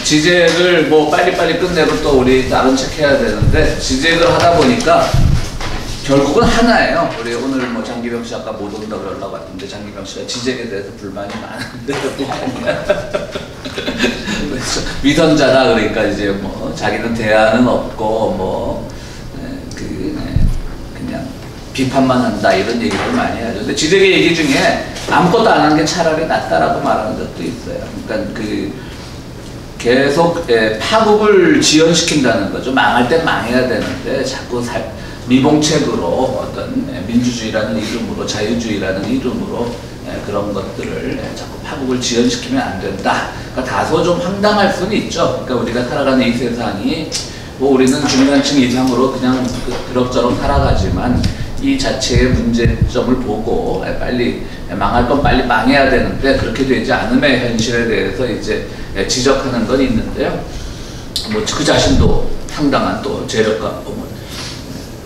지적을 뭐 빨리빨리 끝내고 또 우리 다른 책 해야 되는데, 지적을 하다 보니까 결국은 하나예요. 우리 오늘 뭐 장기병 씨 아까 못 온다고 연락 왔는데, 장기병 씨가 지적에 대해서 불만이 많은데 위선자다. 그러니까 이제 뭐 자기는 대안은 없고 뭐 그냥 비판만 한다, 이런 얘기를 많이 하죠. 근데 지적의 얘기 중에 아무것도 안 하는 게 차라리 낫다라고 말하는 것도 있어요. 그러니까 계속 파국을 지연시킨다는 거죠. 망할 땐 망해야 되는데 자꾸 미봉책으로 어떤 민주주의라는 이름으로, 자유주의라는 이름으로 그런 것들을 자꾸 파국을 지연시키면 안 된다. 그러니까 다소 좀 황당할 수는 있죠. 그러니까 우리가 살아가는 이 세상이 뭐 우리는 중간층 이상으로 그냥 그럭저럭 살아가지만 이 자체의 문제점을 보고 빨리 망할 건 빨리 망해야 되는데, 그렇게 되지 않음의 현실에 대해서 이제 지적하는 건 있는데요. 뭐 그 자신도 상당한 또 재력가,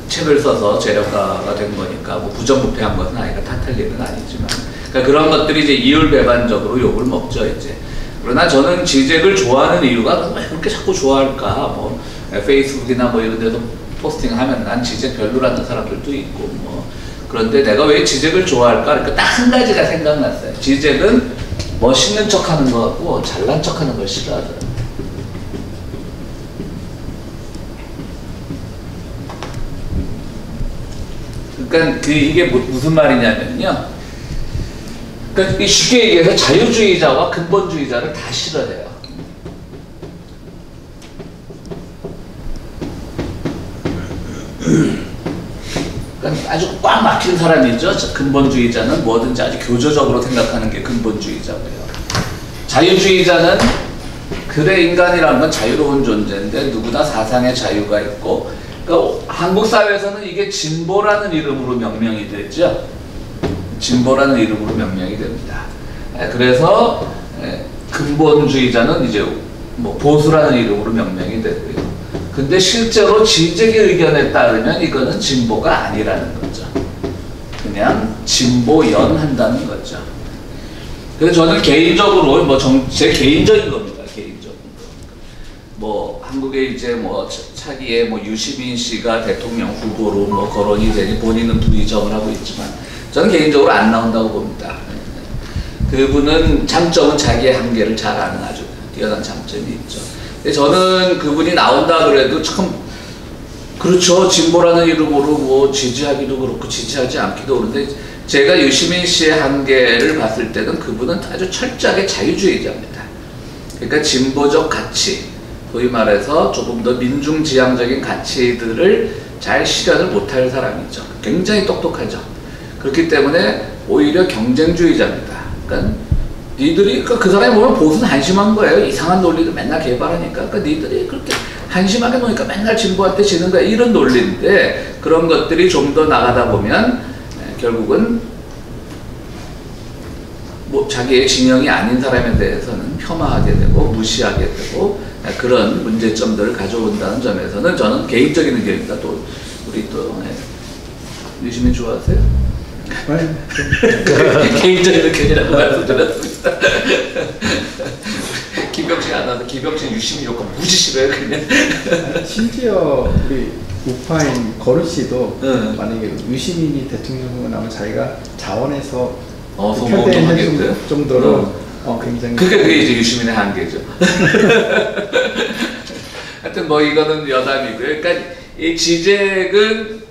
책을 써서 재력가가 된 거니까 뭐 부정부패한 것은 아니까 탓할 일은 아니지만, 그러니까 그런 것들이 이제 이율배반적으로 욕을 먹죠 이제. 그러나 저는 지적을 좋아하는 이유가 왜 그렇게 자꾸 좋아할까? 뭐 페이스북이나 뭐 이런 데서 포스팅하면 난 지적 별로라는 사람들도 있고 뭐. 그런데 내가 왜 지적을 좋아할까? 그러니까 딱 한 가지가 생각났어요. 지적은 멋있는 척하는 거 같고 잘난 척하는 걸 싫어하더라고요. 그러니까 이게 무슨 말이냐면요. 그러니까 쉽게 얘기해서 자유주의자와 근본주의자를 다 싫어해요. 그러니까 아주 꽉 막힌 사람이죠. 근본주의자는 뭐든지 아주 교조적으로 생각하는 게 근본주의자고요. 자유주의자는 그래, 인간이라는 건 자유로운 존재인데 누구나 사상의 자유가 있고, 그러니까 한국 사회에서는 이게 진보라는 이름으로 명명이 되죠. 진보라는 이름으로 명명이 됩니다. 그래서 근본주의자는 이제 뭐 보수라는 이름으로 명명이 되고요. 근데 실제로 지적의 의견에 따르면 이거는 진보가 아니라는 거죠. 그냥 진보연한다는 거죠. 그래서 저는 개인적으로 뭐 제 개인적인 겁니다. 개인적인 거. 뭐 한국에 이제 뭐 차기에 뭐 유시민 씨가 대통령 후보로 뭐 거론이 되니 본인은 부의정을 하고 있지만 저는 개인적으로 안 나온다고 봅니다. 그분은 장점은 자기의 한계를 잘 아는 아주 뛰어난 장점이 있죠. 근데 저는 그분이 나온다 그래도 참 그렇죠. 진보라는 이름으로 뭐 지지하기도 그렇고 지지하지 않기도 그런데, 제가 유시민 씨의 한계를 봤을 때는 그분은 아주 철저하게 자유주의자입니다. 그러니까 진보적 가치, 소위 말해서 조금 더 민중지향적인 가치들을 잘 실현을 못할 사람이죠. 굉장히 똑똑하죠. 그렇기 때문에 오히려 경쟁주의자입니다. 그러니까 니들이 그 사람이 보면 보수는 한심한 거예요. 이상한 논리를 맨날 개발하니까. 그러니까 니들이 그렇게 한심하게 노니까 맨날 진보한테 지는 거야. 이런 논리인데, 그런 것들이 좀 더 나가다 보면 결국은 뭐 자기의 진영이 아닌 사람에 대해서는 폄하하게 되고 무시하게 되고 그런 문제점들을 가져온다는 점에서는 저는 개인적인 의견입니다. 또 우리 또 유시민 좋아하세요? 개인적인 의견이라고 말씀드렸습니다. 김병식 안 와서 김병식 유시민 효과 무지 싫어요 그냥. 심지어 우리 우파인 거루 씨도 만약에 유시민이 대통령 후보 나오면 자기가 자원해서 소모할 정도로 굉장히 그게 이제 유시민의 한계죠. 하여튼 뭐 이거는 여담이고요. 그러니까 이 지적은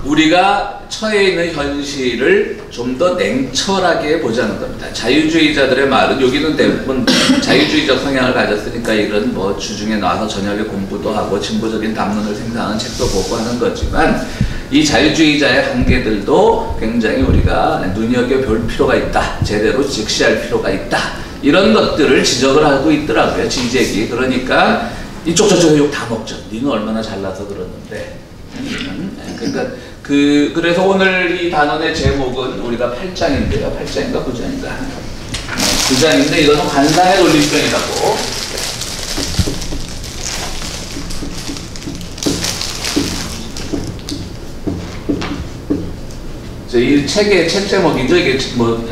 우리가 처해 있는 현실을 좀 더 냉철하게 보자는 겁니다. 자유주의자들의 말은, 여기는 대부분 자유주의적 성향을 가졌으니까 이런 뭐 주중에 나와서 저녁에 공부도 하고 진보적인 담론을 생산하는 책도 보고 하는 거지만, 이 자유주의자의 한계들도 굉장히 우리가 눈여겨볼 필요가 있다. 제대로 직시할 필요가 있다. 이런 것들을 지적을 하고 있더라고요. 지적이. 그러니까 이쪽 저쪽 욕 다 먹죠. 니는 얼마나 잘나서 그러는데. 그러니까 그래서 오늘 이 단원의 제목은 우리가 8장인데요. 8장인가 9장인가? 9장인데 이거는 관상의 논리편이라고. 이 책의 책 제목이죠. 이게 뭐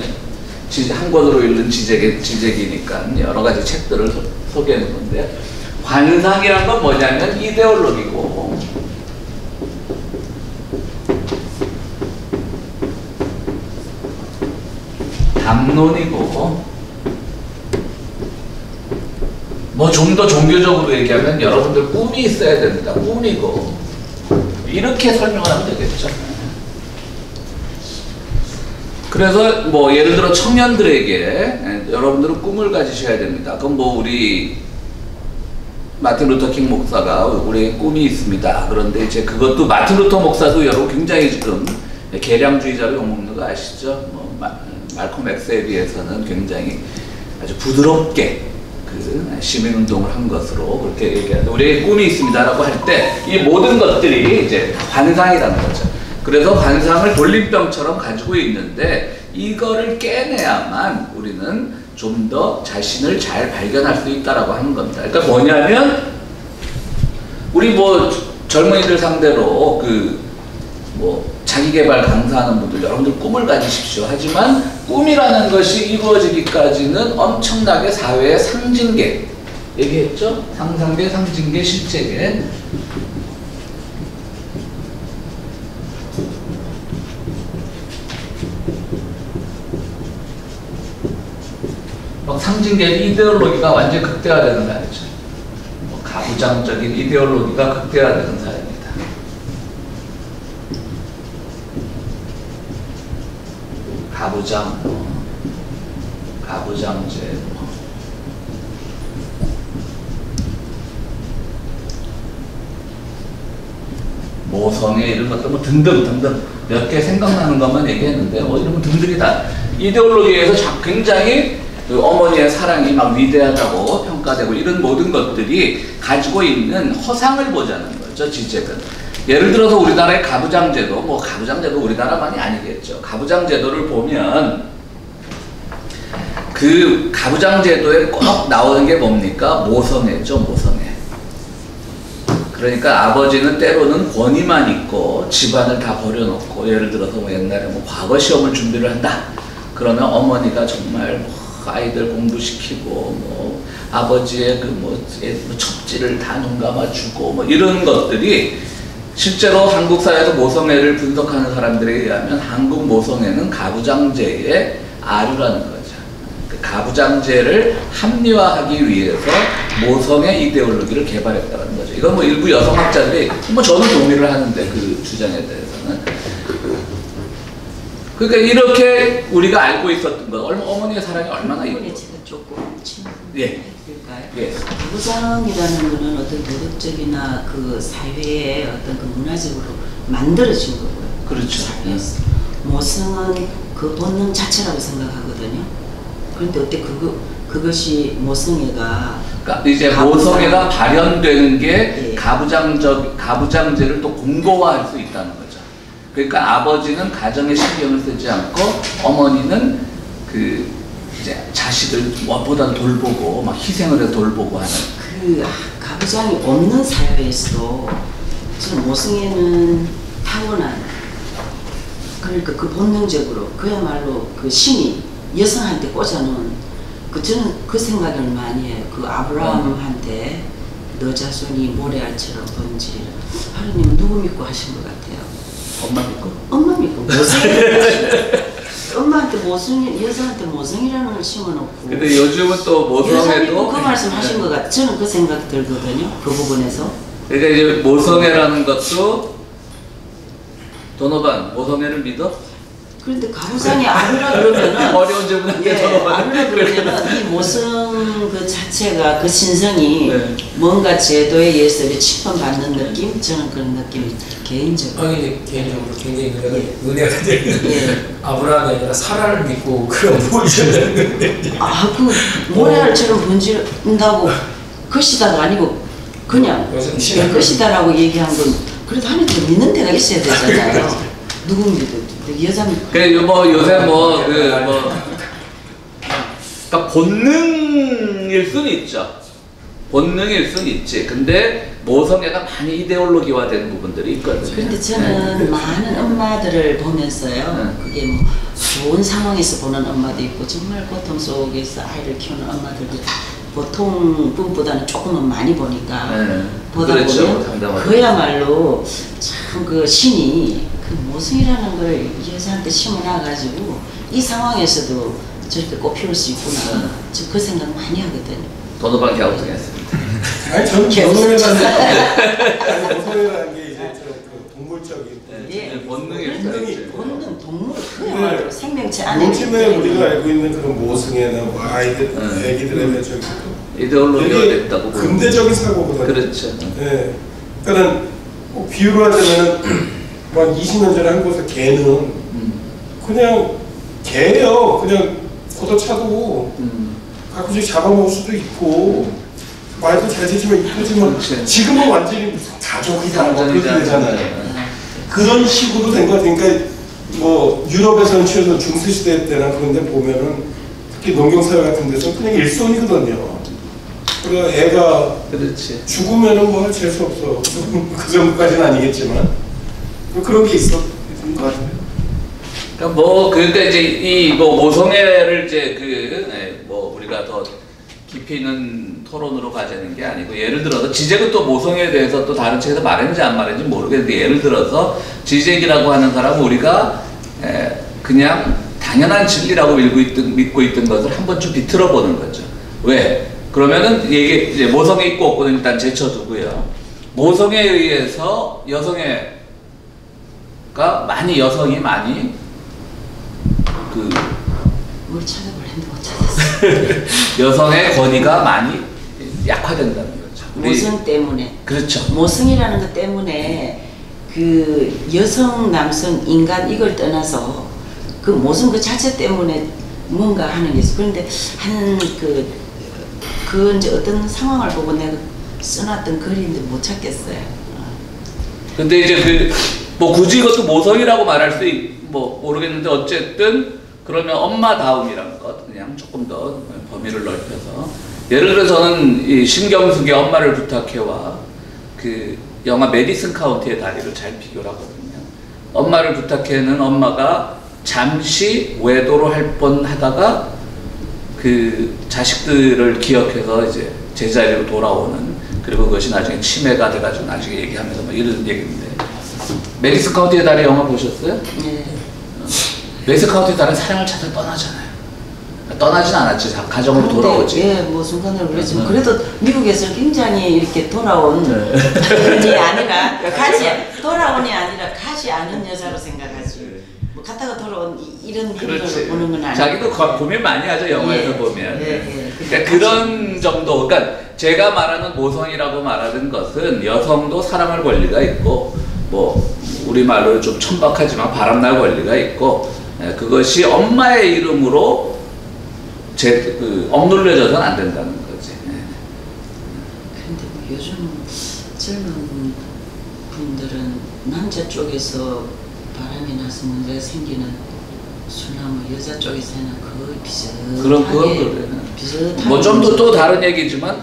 한 권으로 읽는 지적이니까 여러 가지 책들을 소개하는 건데, 관상이란 건 뭐냐면 이데올로기고, 담론이고, 뭐 좀 더 종교적으로 얘기하면 여러분들 꿈이 있어야 됩니다. 꿈이고, 이렇게 설명하면 되겠죠. 그래서 뭐 예를 들어 청년들에게 여러분들은 꿈을 가지셔야 됩니다. 그럼 뭐 우리 마틴 루터 킹 목사가 우리의 꿈이 있습니다. 그런데 이제 그것도 마틴 루터 목사도 여러분 굉장히 지금 계량주의자로 욕먹는 거 아시죠? 뭐 말콤 X에 비해서는 굉장히 아주 부드럽게 그 시민운동을 한 것으로 그렇게 얘기하는데, 우리의 꿈이 있습니다라고 할 때 이 모든 것들이 이제 관상이라는 거죠. 그래서 관상을 돌림병처럼 가지고 있는데, 이거를 깨내야만 우리는 좀 더 자신을 잘 발견할 수 있다라고 하는 겁니다. 그러니까 뭐냐면, 우리 뭐 젊은이들 상대로 그 뭐 자기개발 강사하는 분들 여러분들 꿈을 가지십시오. 하지만 꿈이라는 것이 이루어지기까지는 엄청나게 사회의 상징계, 얘기했죠? 상상계, 상징계, 실제계. 막 상징계 이데올로기가 완전히 극대화되는 거 아니죠? 뭐 가부장적인 이데올로기가 극대화되는 사회입니다. 가부장, 가부장제, 모성애 이런 것들 뭐 등등 몇 개 생각나는 것만 얘기했는데, 뭐 이런 거 등등이 다 이데올로기에서 굉장히 그 어머니의 사랑이 막 위대하다고 평가되고, 이런 모든 것들이 가지고 있는 허상을 보자는 거죠, 지적은. 예를 들어서 우리나라의 가부장제도, 뭐 가부장제도 우리나라만이 아니겠죠. 가부장제도를 보면 그 가부장제도에 꼭 나오는 게 뭡니까? 모성애죠, 모성애. 그러니까 아버지는 때로는 권위만 있고 집안을 다 버려놓고, 예를 들어서 뭐 옛날에 뭐 과거 시험을 준비를 한다 그러면 어머니가 정말 뭐 아이들 공부시키고, 뭐 아버지의 그 뭐 첩지를 다 눈 감아주고, 뭐 이런 것들이 실제로 한국 사회에서 모성애를 분석하는 사람들에 의하면 한국 모성애는 가부장제의 아류라는 거죠. 그 가부장제를 합리화하기 위해서 모성애 이데올로기를 개발했다는 거죠. 이건 뭐 일부 여성학자들이, 뭐 저는 동의를 하는데 그 주장에 대해서는. 그러니까 이렇게 우리가 알고 있었던 것, 어머니의 사랑이 얼마나 있고. 제가 조금 예. 드릴까요? 예. 가부장이라는 것은 어떤 도덕적이나 그 사회의 어떤 그 문화적으로 만들어진 거고요. 그렇죠. 사회에서. 모성은 그 본능 자체라고 생각하거든요. 그런데 어때 그것이 모성애가, 그러니까 이제 모성애가 발현되는 게 가부장제를 또 공고화할 수 있다는 거죠. 그러니까 아버지는 가정에 신경을 쓰지 않고, 어머니는 그 이제 자식을 무엇보다 돌보고 막 희생을 해서 돌보고 하는. 그 가부장이 없는 사회에서도 저는 모성애는 타고난, 그러니까 그 본능적으로 그야말로 그 신이 여성한테 꽂아놓은, 저는 그 생각을 많이 해요. 그 아브라함한테 너 자손이 모래알처럼 번지리라. 하느님은 누구 믿고 하신 것 같아요? 엄마 믿고? 엄마 믿고. 모성애. 엄마한테 모성이, 여자한테 모성이라는 걸 심어놓고. 근데 요즘은 또 모성애도 그 말씀 하신 것 같아요. 저는 그 생각 들거든요. 그 부분에서. 그러니까 이제 모성애라는 것도, 도노반 모성애를 믿어? 그런데 가부장이 아루라 그러면은 어려운 질문인데 도노반. 아루라 그러면은 이 모성 그 자체가, 그 신성이 뭔가 제도에 의해서 침범받는 느낌? 저는 그런 느낌이 개인적으로. 개인적으로 굉장히 은혜가 되는 아브라함이 아니라 사라를 믿고 그런 보이셨다는 건데. 그 모래알처럼 번진다고 것이다가 아니고 그냥 것이다라고 얘기한 건, 그래도 하나님을 믿는 데가 있어야 되잖아요. 누구 믿어? 여자 믿고. 그래 뭐 요새 그러니까 본능일 수는 있죠. 본능일 수는 있지. 근데 모성애가 많이 이데올로기화된 부분들이 있거든요. 그런데 저는 많은 엄마들을 보면서요. 그게 뭐 좋은 상황에서 보는 엄마도 있고 정말 고통 속에서 아이를 키우는 엄마들도 보통 분보다는 조금은 많이 보니까 보다 그렇죠. 보면 상담하죠. 그야말로 참 그 신이 그 모성이라는 걸 여자한테 심어놔가지고 이 상황에서도 저렇게 꽃피울 수 있구나. 저 그 생각 많이 하거든요. 도노방 갸우뚱했습니다. 아니 저는 개웃음쳤어요. 모성애라는 게 이제 그 동물적인 예. 본능이 본능 동물 그야말로 생명체 안에 요즘에 우리가 알고 있는 그런 모성애나 뭐 아이들, 애기들에 대한 저기 이데올로기화됐다고 보는 근대적인 사고거든요. 그렇죠. 예. 그러니까 꼭 비유로 하자면 한 20년 전에 한국에서 개는 그냥 개예요. 그냥 걷어차고 가끔씩 잡아먹을 수도 있고 말도 잘 되지만 이쁘지만 그렇지. 지금은 완전히 무슨 가족이다 뭐 그렇게 상전이잖아요. 되잖아요. 그런 식으로 된 것 같으니까 뭐 유럽에서는 최소 중세시대 때나 그런 데 보면은 특히 농경사회 같은 데서 그냥 일손이거든요. 그리고 애가 그렇지. 죽으면은 뭐 재수 없어. 그 정도까지는 아니겠지만 그런 게 있었던 것 같아요. 그러니까 이제 이 뭐 모성애를 이제 뭐 우리가 더 깊이 있는 토론으로 가자는 게 아니고 예를 들어서 지잭은 또 모성애에 대해서 또 다른 책에서 말했는지 안 말했는지 모르겠는데 예를 들어서 지잭이라고 하는 사람은 우리가 그냥 당연한 진리라고 믿고 있던 것을 한 번쯤 비틀어 보는 거죠. 왜? 그러면은 이게 이제 모성애 있고 없고는 일단 제쳐두고요. 모성애에 의해서 여성이 많이 뭘 찾아보려는데 못 찾았어요. 여성의 권위가 많이 약화된다는 거죠. 모성 때문에. 그렇죠. 모성이라는 것 때문에 그 여성, 남성, 인간 이걸 떠나서 그 모성 그 자체 때문에 뭔가 하는 게 있어. 그런데 그 이제 어떤 상황을 보고 내가 써놨던 글인데 못 찾겠어요. 근데 이제 뭐 굳이 이것도 모성이라고 말할 수 뭐 모르겠는데 어쨌든 그러면 엄마다움이라는 것 그냥 조금 더 범위를 넓혀서 예를 들어 저는 이 신경숙의 엄마를 부탁해와 그 영화 메디슨 카운티의 다리를 잘 비교를 하거든요. 엄마를 부탁해는 엄마가 잠시 외도로 할 뻔 하다가 그 자식들을 기억해서 이제 제자리로 돌아오는 그리고 그것이 나중에 치매가 돼가지고 나중에 얘기하면서 뭐 이런 얘기인데 메디슨 카운티의 다리 영화 보셨어요? 네. 메디슨 카운티의 다리는 사랑을 찾아 떠나잖아요. 떠나진 않았지. 가정으로 돌아오지. 예, 뭐 순간으로 그랬지만 그래도 미국에서 굉장히 이렇게 돌아온 게 아니라 돌아온이 아니라 가지 않은 여자로 생각하지. 뭐 갔다가 돌아온 이런 행동을 보는 건 아니고. 자기도 고민 많이 하죠 영화에서 예, 보면. 예. 그러니까 그런 정도. 그러니까 제가 말하는 모성이라고 말하는 것은 여성도 사랑할 권리가 있고 뭐 우리 말로 좀 천박하지만 바람날 권리가 있고 그것이 엄마의 이름으로 억눌려져서는 안 된다는 거지. 근데 뭐 요즘 젊은 분들은 남자 쪽에서 바람이 나서 문제가 생기는 술나무 여자 쪽에서는 거의 비슷하게 뭐 좀 더 또 다른 얘기지만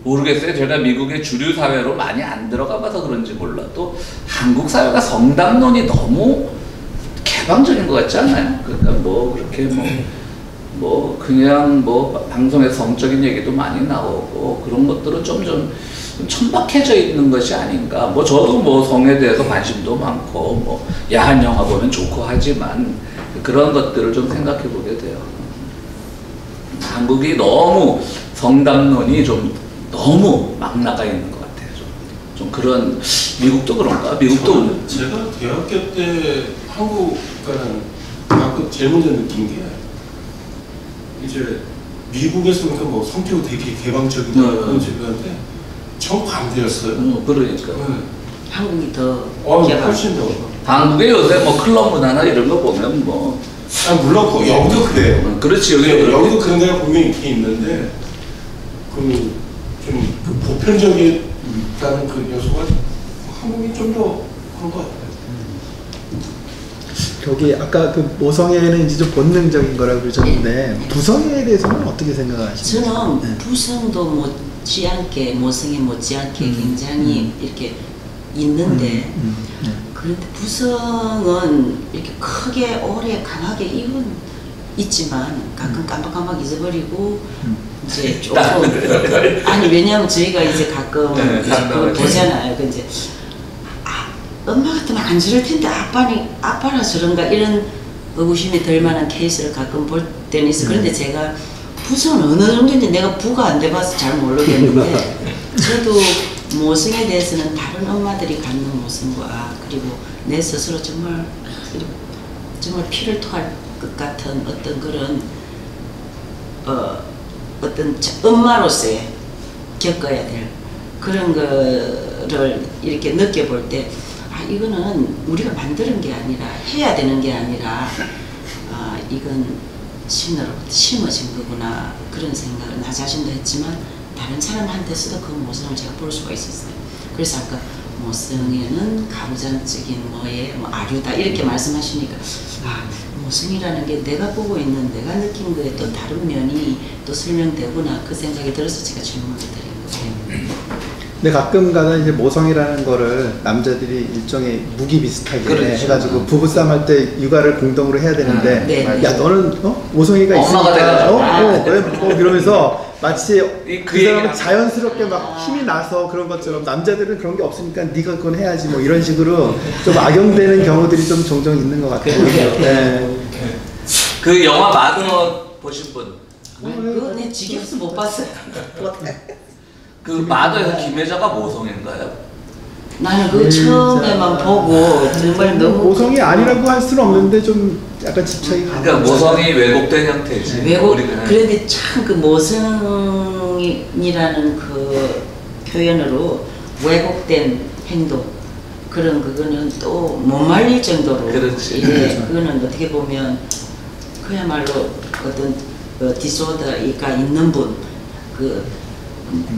모르겠어요. 제가 미국의 주류 사회로 많이 안 들어가봐서 그런지 몰라도 한국 사회가 성담론이 너무 개방적인 것 같지 않아요? 그러니까 뭐 그렇게 뭐 그냥 뭐 방송에서 성적인 얘기도 많이 나오고 그런 것들은 좀 천박해져 있는 것이 아닌가. 뭐 저도 뭐 성에 대해서 관심도 많고 뭐 야한 영화 보면 좋고 하지만 그런 것들을 좀 생각해 보게 돼요. 한국이 너무 성담론이 좀 너무 막 나가 있는 것 같아요. 좀 그런 미국도 그런가? 미국도 제가 대학교 때 한국 가는 제일 먼저 느낀 게 이제 미국에서 그러니까 뭐 성격이 되게 개방적이다 그런 식이었는데 정반대였어요. 그러니까 한국이 더 훨씬 더. 한국에 요새 뭐 클럽 문화나 이런 거 보면 뭐 물론 여기도 그래요. 그렇지 여기도 그런 데가 분명히 있긴 있는데 좀 보편적이다는 그 요소가 한국이 좀 더 그런 것 같아요. 여기 아까 그 모성애는 이제 좀 본능적인 거라고 그러셨는데 부성애에 대해서는 어떻게 생각하시나요? 저는 부성도 뭐 못지않게 모성애 못지않게 굉장히 이렇게 있는데 그런데 부성은 이렇게 크게 오래 강하게 있지만 가끔 깜빡깜빡 잊어버리고 이제 조금 아니 왜냐하면 저희가 이제 가끔 네, 그걸 보잖아요. 그 이제 엄마 같으면 안 저럴 텐데 아빠라 저런가 이런 의구심이 들 만한 케이스를 가끔 볼 때는 있어. 그런데 제가 부성은 어느 정도인지 내가 부가 안 돼봐서 잘 모르겠는데 저도 모성에 대해서는 다른 엄마들이 갖는 모성과 그리고 내 스스로 정말 피를 토할 것 같은 어떤 그런 어떤 엄마로서의 겪어야 될 그런 거를 이렇게 느껴볼 때 이거는 우리가 만드는 게 아니라 해야 되는 게 아니라 이건 신으로부터 심어진 거구나 그런 생각을 나 자신도 했지만 다른 사람한테서도 그 모성을 제가 볼 수가 있었어요. 그래서 아까 모성에는 가부장적인 아류다 이렇게 말씀하시니까 모성이라는 게 내가 보고 있는 내가 느낀 거에 또 다른 면이 또 설명되구나 그 생각이 들어서 제가 질문을 드린 거예요. 근데 가끔 가다 이제 모성이라는 거를 남자들이 일종의 무기 비슷하게 그렇죠. 해가지고 부부싸움 할 때 육아를 공동으로 해야 되는데 네. 야 너는 모성이가 엄마가 있으니까 돼가지고. 이러면서 마치 그 사람은 얘기를 자연스럽게 막 힘이 나서 그런 것처럼 남자들은 그런 게 없으니까 네가 그건 해야지 뭐 이런 식으로 좀 악용되는 경우들이 좀 종종 있는 것 같아요. 네. 그 영화 마더 보신 분? 그거 내 지겨워서 못 봤어요. 그 마더에서 김혜자가 모성인가요? 나는 그 처음에만 보고 정말 너무 모성이 아니라고 할 수는 없는데 좀 약간 집착이 강한 그러니까 모성이 왜곡된 형태지. 그런데 참 그 모성이라는 그 표현으로 왜곡된 행동 그런 그거는 또 못 말릴 정도로 그렇지. 그거는 어떻게 보면 그야말로 어떤 디소더가 있는 분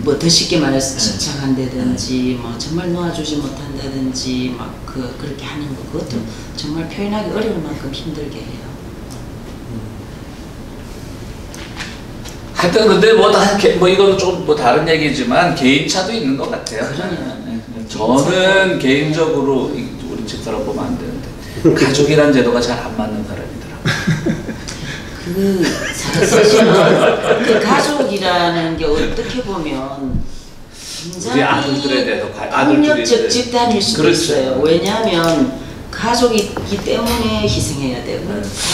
뭐 더 쉽게 말해서 집착한다든지 뭐 정말 놓아주지 못한다든지 막 그렇게 하는 거 그것도 정말 표현하기 어려울 만큼 힘들게 해요. 하여튼 근데 뭐 이건 좀 뭐 다른 얘기지만 개인차도 있는 것 같아요. 저는 개인적으로 우리 집사람 보면 안 되는데 가족이란 제도가 잘 안 맞는 사람이더라고요. 사실은 그 가족이라는 게 어떻게 보면 우리 아들들에 대해서 폭력적 집단일 수도 그렇죠. 있어요. 왜냐하면 가족이기 때문에 희생해야 되고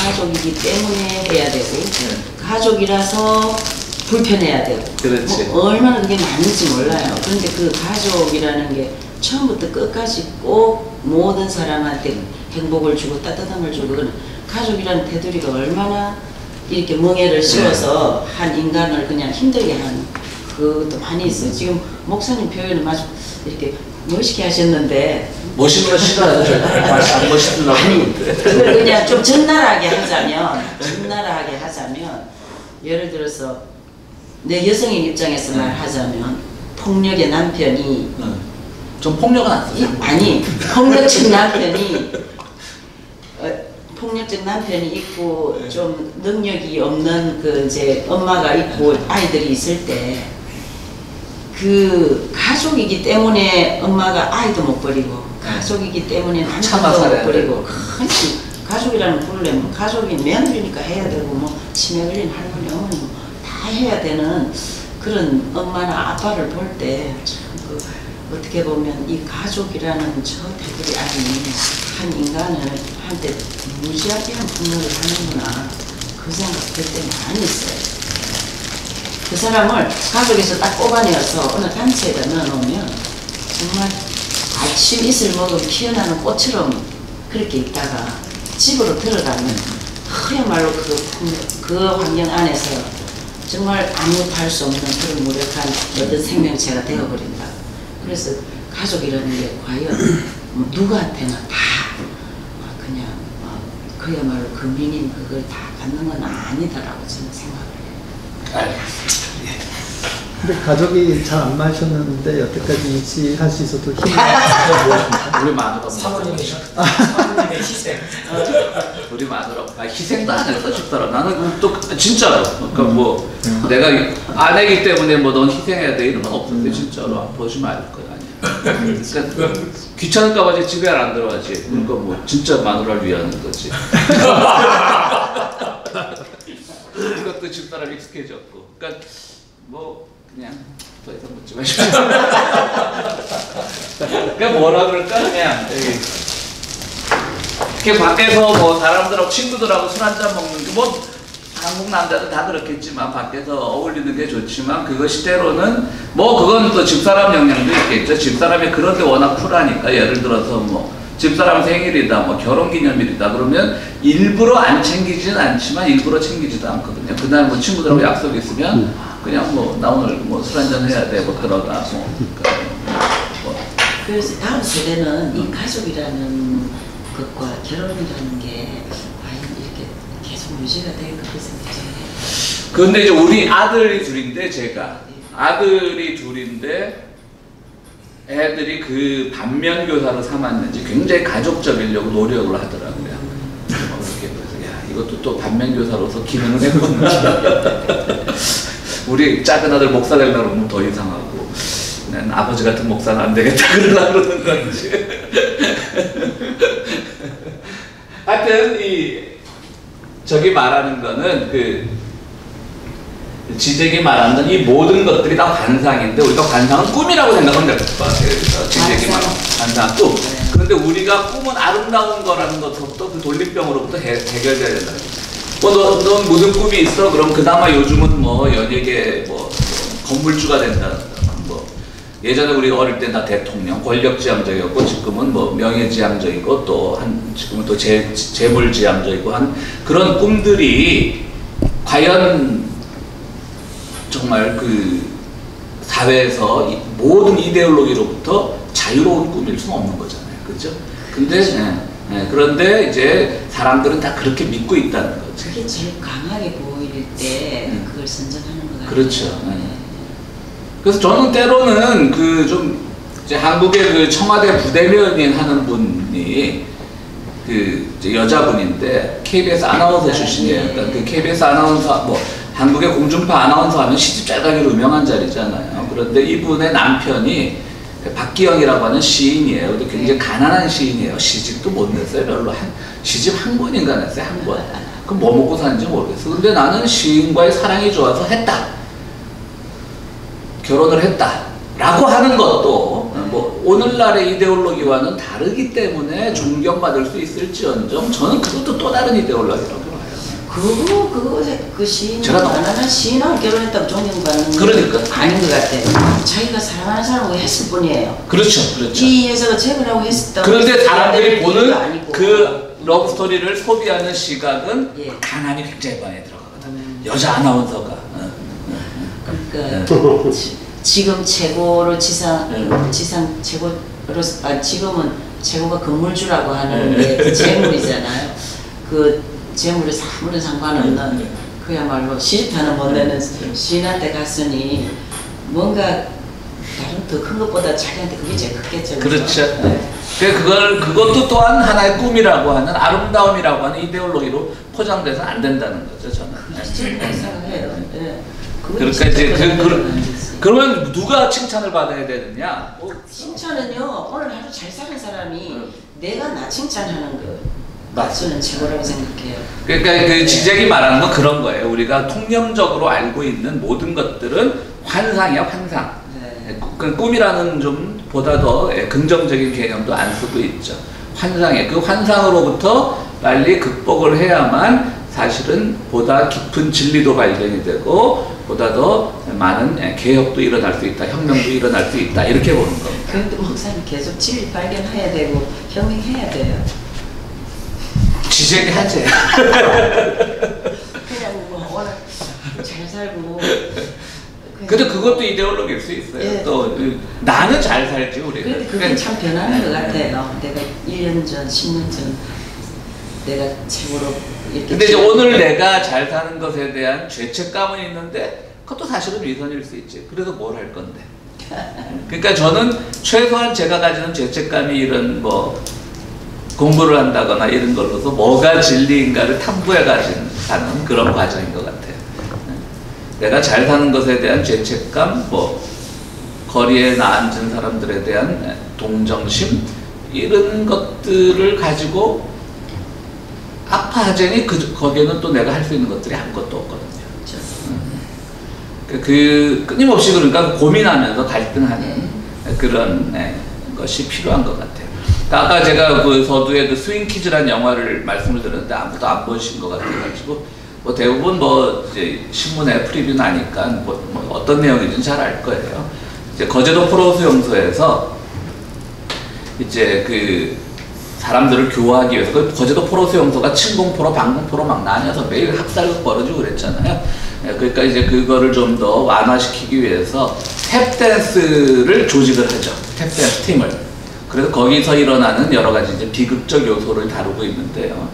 가족이기 때문에 해야 되고 가족이라서 불편해야 되고 그렇지. 얼마나 그게 많은지 몰라요. 그런데 그 가족이라는 게 처음부터 끝까지 꼭 모든 사람한테 행복을 주고 따뜻함을 주고 그건 가족이라는 테두리가 얼마나 이렇게 멍해를 씌워서 한 인간을 그냥 힘들게 하는 그것도 많이 있어요. 지금 목사님 표현을 아주 이렇게 멋있게 하셨는데 멋있는 거 싫어하죠. 안 멋있는 아니 그걸 그냥 좀 적나라하게 하자면 예를 들어서 내 여성인 입장에서 말하자면 폭력의 남편이 좀 폭력은 안 쓰죠. 아니 폭력적 남편이 있고 좀 능력이 없는 그 이제 엄마가 있고 아이들이 있을 때 그 가족이기 때문에 엄마가 아이도 못 버리고 가족이기 때문에 남편도 못 버리고 가족이라는 부르려면 가족이 며느리니까 해야 되고 뭐 치매 걸린 할머니 어머니 뭐 다 해야 되는 그런 엄마나 아빠를 볼 때 참 어떻게 보면 이 가족이라는 저 테두리 안에 한 인간을 한때 무지하게 폭력을 하는구나 그 생각 들 때 많이 있어요. 그 사람을 가족에서 딱 뽑아내어서 어느 단체에다 넣어놓으면 정말 아침 이슬 먹은 피어나는 꽃처럼 그렇게 있다가 집으로 들어가면 그야말로 그 환경 안에서 정말 아무것도 할 수 없는 그런 무력한 어떤 생명체가 되어버린다. 그래서 가족이라는 게 과연 누구한테나 다 그냥 그야말로 그 민인 그걸 다 갖는 건 아니다라고 저는 생각을 해요. 근데 가족이 잘 안 마셨는데 여태까지 유지할 수 있어도 힘이 무엇입니까? 우리 마누라 사모님의 희생. 우리 마누라 희생도 안 했어 싶더라. 나는 또 진짜로 그러니까 뭐 내가 아내기 때문에 뭐 넌 희생해야 돼 이런 건 없는데 진짜로 보시면 알 거야. 그러니까 귀찮을까봐 제 집에 안 들어가지. 그러니까 뭐 진짜 마누라를 위하는 거지. 이것도 집사람 익숙해졌고. 그러니까 뭐 그냥 더 이상 묻지 마시고. 그냥 뭐라 그럴까 그냥 이렇게 밖에서 뭐 사람들하고 친구들하고 술 한잔 먹는 게 뭐 한국 남자들 다 그렇겠지만 밖에서 어울리는 게 좋지만 그것이 때로는 뭐 그건 또 집사람 영향도 있겠죠. 집사람이 그런데 워낙 쿨하니까 예를 들어서 뭐 집사람 생일이다 뭐 결혼기념일이다 그러면 일부러 안 챙기진 않지만 일부러 챙기지도 않거든요. 그날 뭐 친구들하고 약속 있으면 그냥 뭐 나 오늘 뭐 술 한잔 해야 돼 뭐 들어가 뭐. 그래서 다음 세대는 이 가족이라는 것과 결혼이라는 게 과연 이렇게 계속 유지가 될 그렇게 생각해요. 그런데 이제 우리 아들이 둘인데 제가 아들이 둘인데 애들이 그 반면교사로 삼았는지 굉장히 가족적이려고 노력을 하더라고요. 그렇게 그래서 야 이것도 또 반면교사로서 기능을 해보는 우리 작은 아들 목사 되려고 그러면 더 이상하고 난 아버지 같은 목사는 안 되겠다 그러려고 그러는 건지. 하여튼 이 저기 말하는 거는 그 지적이 말하는 이 모든 것들이 다 관상인데 우리가 관상은 꿈이라고 생각하면 될 것 같아요. 지적이 말하는 관상 꿈. 그런데 우리가 꿈은 아름다운 거라는 것부터 그 돌림병으로부터 해결돼야 된다. 넌 무슨 꿈이 있어? 그럼 그나마 요즘은 뭐 연예계 뭐 건물주가 된다. 뭐 예전에 우리 어릴 때 다 대통령 권력지향적이었고 지금은 뭐 명예지향적이고 또 지금은 또 재물지향적이고 한 그런 꿈들이 과연 정말 그 사회에서 모든 이데올로기로부터 자유로운 꿈일 수는 없는 거잖아요. 그렇죠? 근데 그런데 이제 사람들은 다 그렇게 믿고 있다는 거죠. 그게 제일 강하게 보일 때 그걸 선정하는 것 같아요. 그렇죠. 그래서 저는 때로는 그 좀 이제 한국의 그 청와대 부대변인 하는 분이 그 이제 여자분인데 KBS 아나운서 출신이에요. 그러니까 그 KBS 아나운서 뭐 한국의 공중파 아나운서 하면 시집 잘 가기로 유명한 자리잖아요. 그런데 이분의 남편이 박기영이라고 하는 시인이에요. 근데 굉장히 가난한 시인이에요. 시집도 못 냈어요. 별로 시집 한 권인가 냈어요. 한 권. 그럼 뭐 먹고 사는지 모르겠어. 근데 나는 시인과의 사랑이 좋아서 했다. 결혼을 했다. 라고 하는 것도 뭐 오늘날의 이데올로기와는 다르기 때문에 존경받을 수 있을지언정 저는 그것도 또 다른 이데올로기라고 봐요. 그 시인, 가난한 시인하고 결혼했다고 존경받는 그러니까. 아닌 것 같아. 자기가 사랑하는 사람하고 했을 뿐이에요. 그렇죠, 그렇죠. 이 여자가 재혼하고 했었다고. 그런데 사람들이 보는 그 러브스토리를 소비하는 시각은 가난이 굉장히 많이 들어가거든. 여자 아나운서가. 그러니까 지금 최고로 지상 최고로 지금은 최고가 건물주라고 하는 게 그 재물이잖아요. 그 재물에 아무런 상관없는 그야말로 시집하는 못 내는 시인한테 갔으니 뭔가 다른 더 큰 것보다 자기한테 그게 제일 크겠죠. 그렇죠. 그것도 또한 하나의 꿈이라고 하는 아름다움이라고 하는 이데올로기로 포장돼서 안 된다는 거죠. 저는. 생각해요. 그러니까 이제 그러면 누가 칭찬을 받아야 되느냐? 칭찬은요 오늘 하루 잘 사는 사람이 내가 나 칭찬하는 거 맞수는 최고라고 생각해요. 그러니까 그 지적이 말하는 건 그런 거예요. 우리가 통념적으로 알고 있는 모든 것들은 환상이야, 환상. 그 꿈이라는 좀 보다 더 긍정적인 개념도 안 쓰고 있죠. 환상에 그 환상으로부터 빨리 극복을 해야만 사실은 보다 깊은 진리도 발견이 되고 보다 더 많은 개혁도 일어날 수 있다, 혁명도 일어날 수 있다 이렇게 보는 겁니다. 그런데 목사님 계속 진리 발견해야 되고 혁명해야 돼요. 지적이 하지. 그냥 뭐 오늘 잘 살고. 근데 그것도 이데올로기일 수 있어요. 예. 또 나는 잘 살지 우리가. 그런데 그게 참 변하는 것 같아요. 내가 1년 전, 10년 전 내가 최고로 이렇게. 근데 이제 오늘 내가 잘 사는 것에 대한 죄책감은 있는데 그것도 사실은 위선일 수 있지. 그래서 뭘 할 건데. 그러니까 저는 최소한 제가 가지는 죄책감이 이런 뭐 공부를 한다거나 이런 걸로서 뭐가 진리인가를 탐구해 가는 그런 과정인 것 같아요. 내가 잘 사는 것에 대한 죄책감, 뭐 거리에 앉은 사람들에 대한 동정심 이런 것들을 가지고 아파하자니 거기에는 또 내가 할 수 있는 것들이 아무것도 없거든요. 그 끊임없이 그러니까 고민하면서 갈등하는 그런 것이 필요한 것 같아요. 아까 제가 그 서두에 그 스윙키즈라는 영화를 말씀을 드렸는데 아무도 안 보신 것 같아가지고 뭐 대부분 뭐 이제 신문에 프리뷰 나니까 뭐 어떤 내용인지는 잘 알 거예요. 이제 거제도 포로수용소에서 이제 그 사람들을 교화하기 위해서 그 거제도 포로수용소가 침공포로 방공포로 막 나뉘어서 매일 학살도 벌어지고 그랬잖아요. 그러니까 이제 그거를 좀 더 완화시키기 위해서 탭댄스를 조직을 하죠. 탭댄스 팀을. 그래서 거기서 일어나는 여러 가지 이제 비극적 요소를 다루고 있는데요.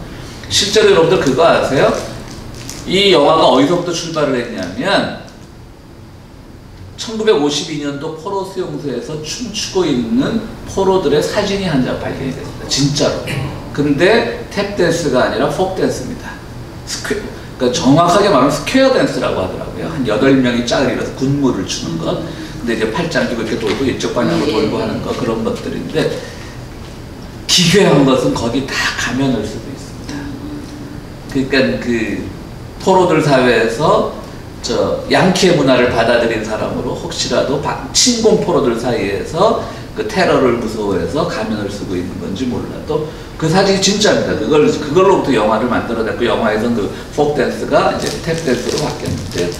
실제로 여러분들 그거 아세요? 이 영화가 어디서부터 출발을 했냐면 1952년도 포로 수용소에서 춤추고 있는 포로들의 사진이 한 장 발견이 됐습니다. 진짜로. 근데 탭댄스가 아니라 폭댄스입니다. 그러니까 정확하게 말하면 스퀘어 댄스라고 하더라고요. 한 8명이 짝을 이뤄서 군무를 추는 것. 근데 이제 팔짱 끼고 이렇게 돌고 이쪽 방향으로 돌고 하는 거 그런 것들인데 기괴한 것은 거기 다 가면을 쓰고 있습니다. 그러니까 그 포로들 사회에서 저 양키의 문화를 받아들인 사람으로 혹시라도 친공 포로들 사이에서 그 테러를 무서워해서 가면을 쓰고 있는 건지 몰라도 그 사진이 진짜입니다. 그걸로부터 영화를 만들어냈고 영화에서는 그 폭댄스가 이제 탭댄스로 바뀌었는데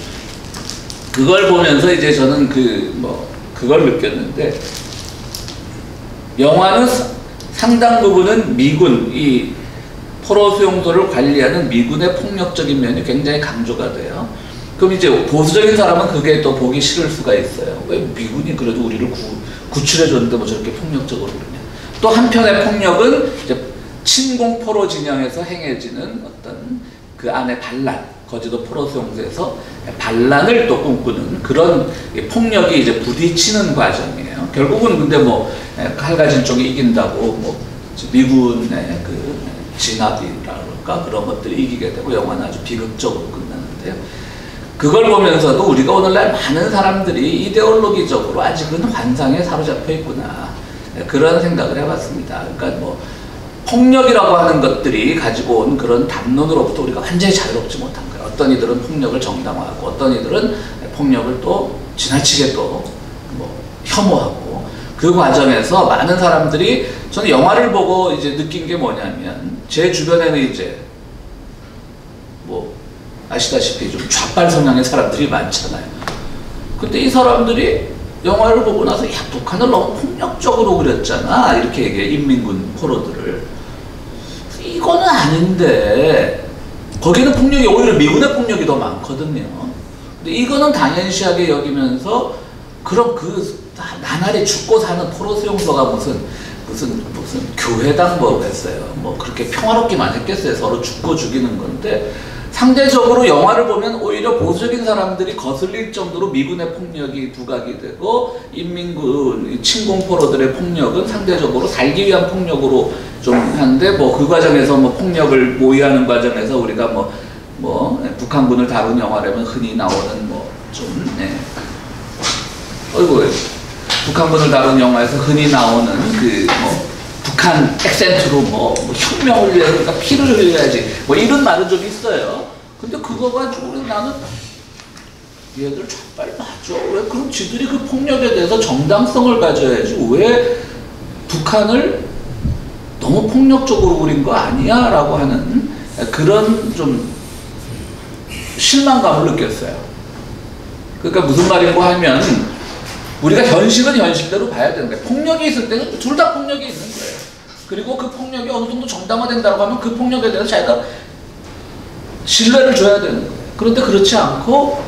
그걸 보면서 이제 저는 그걸 느꼈는데 영화는 상당 부분은 미군 이 포로 수용소를 관리하는 미군의 폭력적인 면이 굉장히 강조가 돼요. 그럼 이제 보수적인 사람은 그게 또 보기 싫을 수가 있어요. 왜 미군이 그래도 우리를 구출해줬는데 뭐 저렇게 폭력적으로 그러냐. 또 한편의 폭력은 이제 친공 포로 진영에서 행해지는 어떤 그 안에 반란, 거제도 포로 수용소에서 반란을 또 꿈꾸는 그런 폭력이 이제 부딪히는 과정이에요. 결국은 근데 뭐 칼가진 쪽이 이긴다고 뭐 미군의 그 진압이랄까 그런 것들이 이기게 되고 영화는 아주 비극적으로 끝나는데요. 그걸 보면서도 우리가 오늘날 많은 사람들이 이데올로기적으로 아직은 환상에 사로잡혀 있구나 그런 생각을 해봤습니다. 그러니까 뭐 폭력이라고 하는 것들이 가지고 온 그런 담론으로부터 우리가 완전히 자유롭지 못한 거예요. 어떤 이들은 폭력을 정당화하고 어떤 이들은 폭력을 또 지나치게 또 뭐 혐오하고 그 과정에서 많은 사람들이 저는 영화를 보고 이제 느낀 게 뭐냐면 제 주변에는 이제 뭐 아시다시피 좀 좌빨 성향의 사람들이 많잖아요. 근데 이 사람들이 영화를 보고 나서 야 북한을 너무 폭력적으로 그렸잖아 이렇게 얘기해. 인민군 포로들을. 이거는 아닌데 거기는 폭력이 오히려 미군의 폭력이 더 많거든요. 근데 이거는 당연시하게 여기면서 그럼 그 나날이 죽고 사는 포로 수용소가 무슨 교회당 뭐 했어요. 뭐 그렇게 평화롭게만 했겠어요. 서로 죽고 죽이는 건데 상대적으로 영화를 보면 오히려 보수적인 사람들이 거슬릴 정도로 미군의 폭력이 부각이 되고 인민군 친공 포로들의 폭력은 상대적으로 살기 위한 폭력으로 좀 하는데 뭐 그 과정에서 뭐 폭력을 모의하는 과정에서 우리가 뭐 북한군을 다룬 영화라면 흔히 나오는 북한군을 다룬 영화에서 흔히 나오는 그 뭐 북한 액센트로 뭐 혁명을 위해서 그러니까 피를 흘려야지 뭐 이런 말은 좀 있어요. 근데 그거 가지고 나는 얘들 좌빨 맞죠. 왜 그럼 지들이 그 폭력에 대해서 정당성을 가져야지 왜 북한을 너무 폭력적으로 그린 거 아니야? 라고 하는 그런 좀 실망감을 느꼈어요. 그러니까 무슨 말인고 하면 우리가 현실은 현실대로 봐야 되는 거예요. 폭력이 있을 때는 둘 다 폭력이 있는 거예요. 그리고 그 폭력이 어느 정도 정당화된다고 하면 그 폭력에 대해서 자기가 신뢰를 줘야 되는 거예요. 그런데 그렇지 않고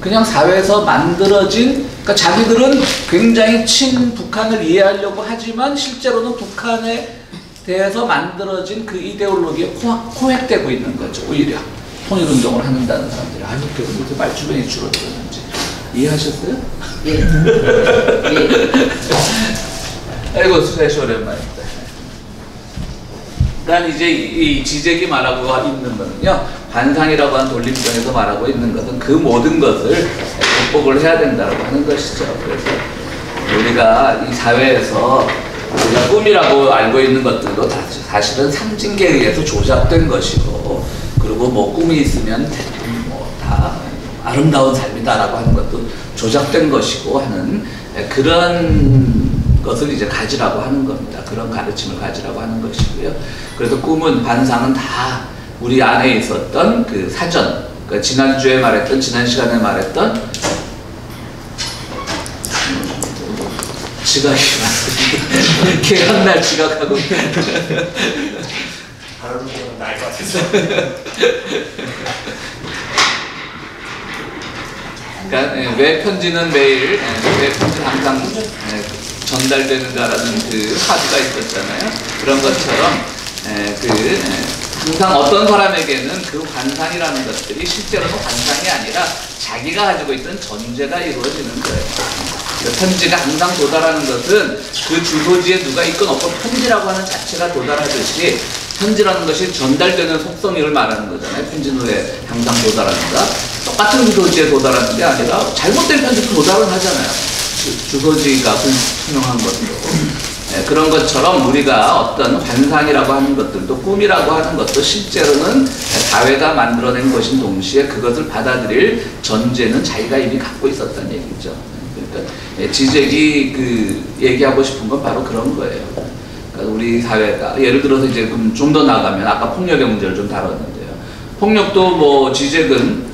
그냥 사회에서 만들어진 그러니까 자기들은 굉장히 친북한을 이해하려고 하지만 실제로는 북한에 대해서 만들어진 그 이데올로기에 코획되고 있는 거죠. 오히려 통일운동을 한다는 사람들이 아유 이렇게 말주변이 줄어들었는지 이해하셨어요? 예. 예. 아이고 수고하시 오랜만입니다. 그러니까 이제 이 지적이 말하고 있는 거는요, 반상이라고 하는 돌림병에서 말하고 있는 것은 그 모든 것을 극복을 해야 된다고 하는 것이죠. 그래서 우리가 이 사회에서 우리가 꿈이라고 알고 있는 것들도 사실은 상징계에 의해서 조작된 것이고, 그리고 뭐 꿈이 있으면 뭐 다 아름다운 삶이다라고 하는 것도 조작된 것이고 하는 그런 것을 이제 가지라고 하는 겁니다. 그런 가르침을 가지라고 하는 것이고요. 그래서 꿈은 반상은 다 우리 안에 있었던 그 사전, 그러니까 지난 시간에 말했던 지각이 왔습니다. 개간날 지각하고 바로 나을 것 같아서. 그러니까 왜 편지는 매일, 왜 편지는 항상 전달되는가라는 그 화두가 있었잖아요. 그런 것처럼 항상 어떤 사람에게는 그 관상이라는 것들이 실제로는 관상이 아니라 자기가 가지고 있던 전제가 이루어지는 거예요. 그 편지가 항상 도달하는 것은 그 주소지에 누가 있건 없건 편지라고 하는 자체가 도달하듯이 편지라는 것이 전달되는 속성을 말하는 거잖아요. 편지는 왜 항상 도달하는가? 똑같은 주소지에 도달하는 게 아니라 잘못된 편지도 도달은 하잖아요. 주소지가 불투명한 것도. 네, 그런 것처럼 우리가 어떤 환상이라고 하는 것들도 꿈이라고 하는 것도 실제로는 사회가 만들어낸 것인 동시에 그것을 받아들일 전제는 자기가 이미 갖고 있었다는 얘기죠. 그러니까 지적이 얘기하고 싶은 건 바로 그런 거예요. 그러니까 우리 사회가 예를 들어서 이제 좀 더 나가면 아까 폭력의 문제를 좀 다뤘는데요. 폭력도 뭐 지적은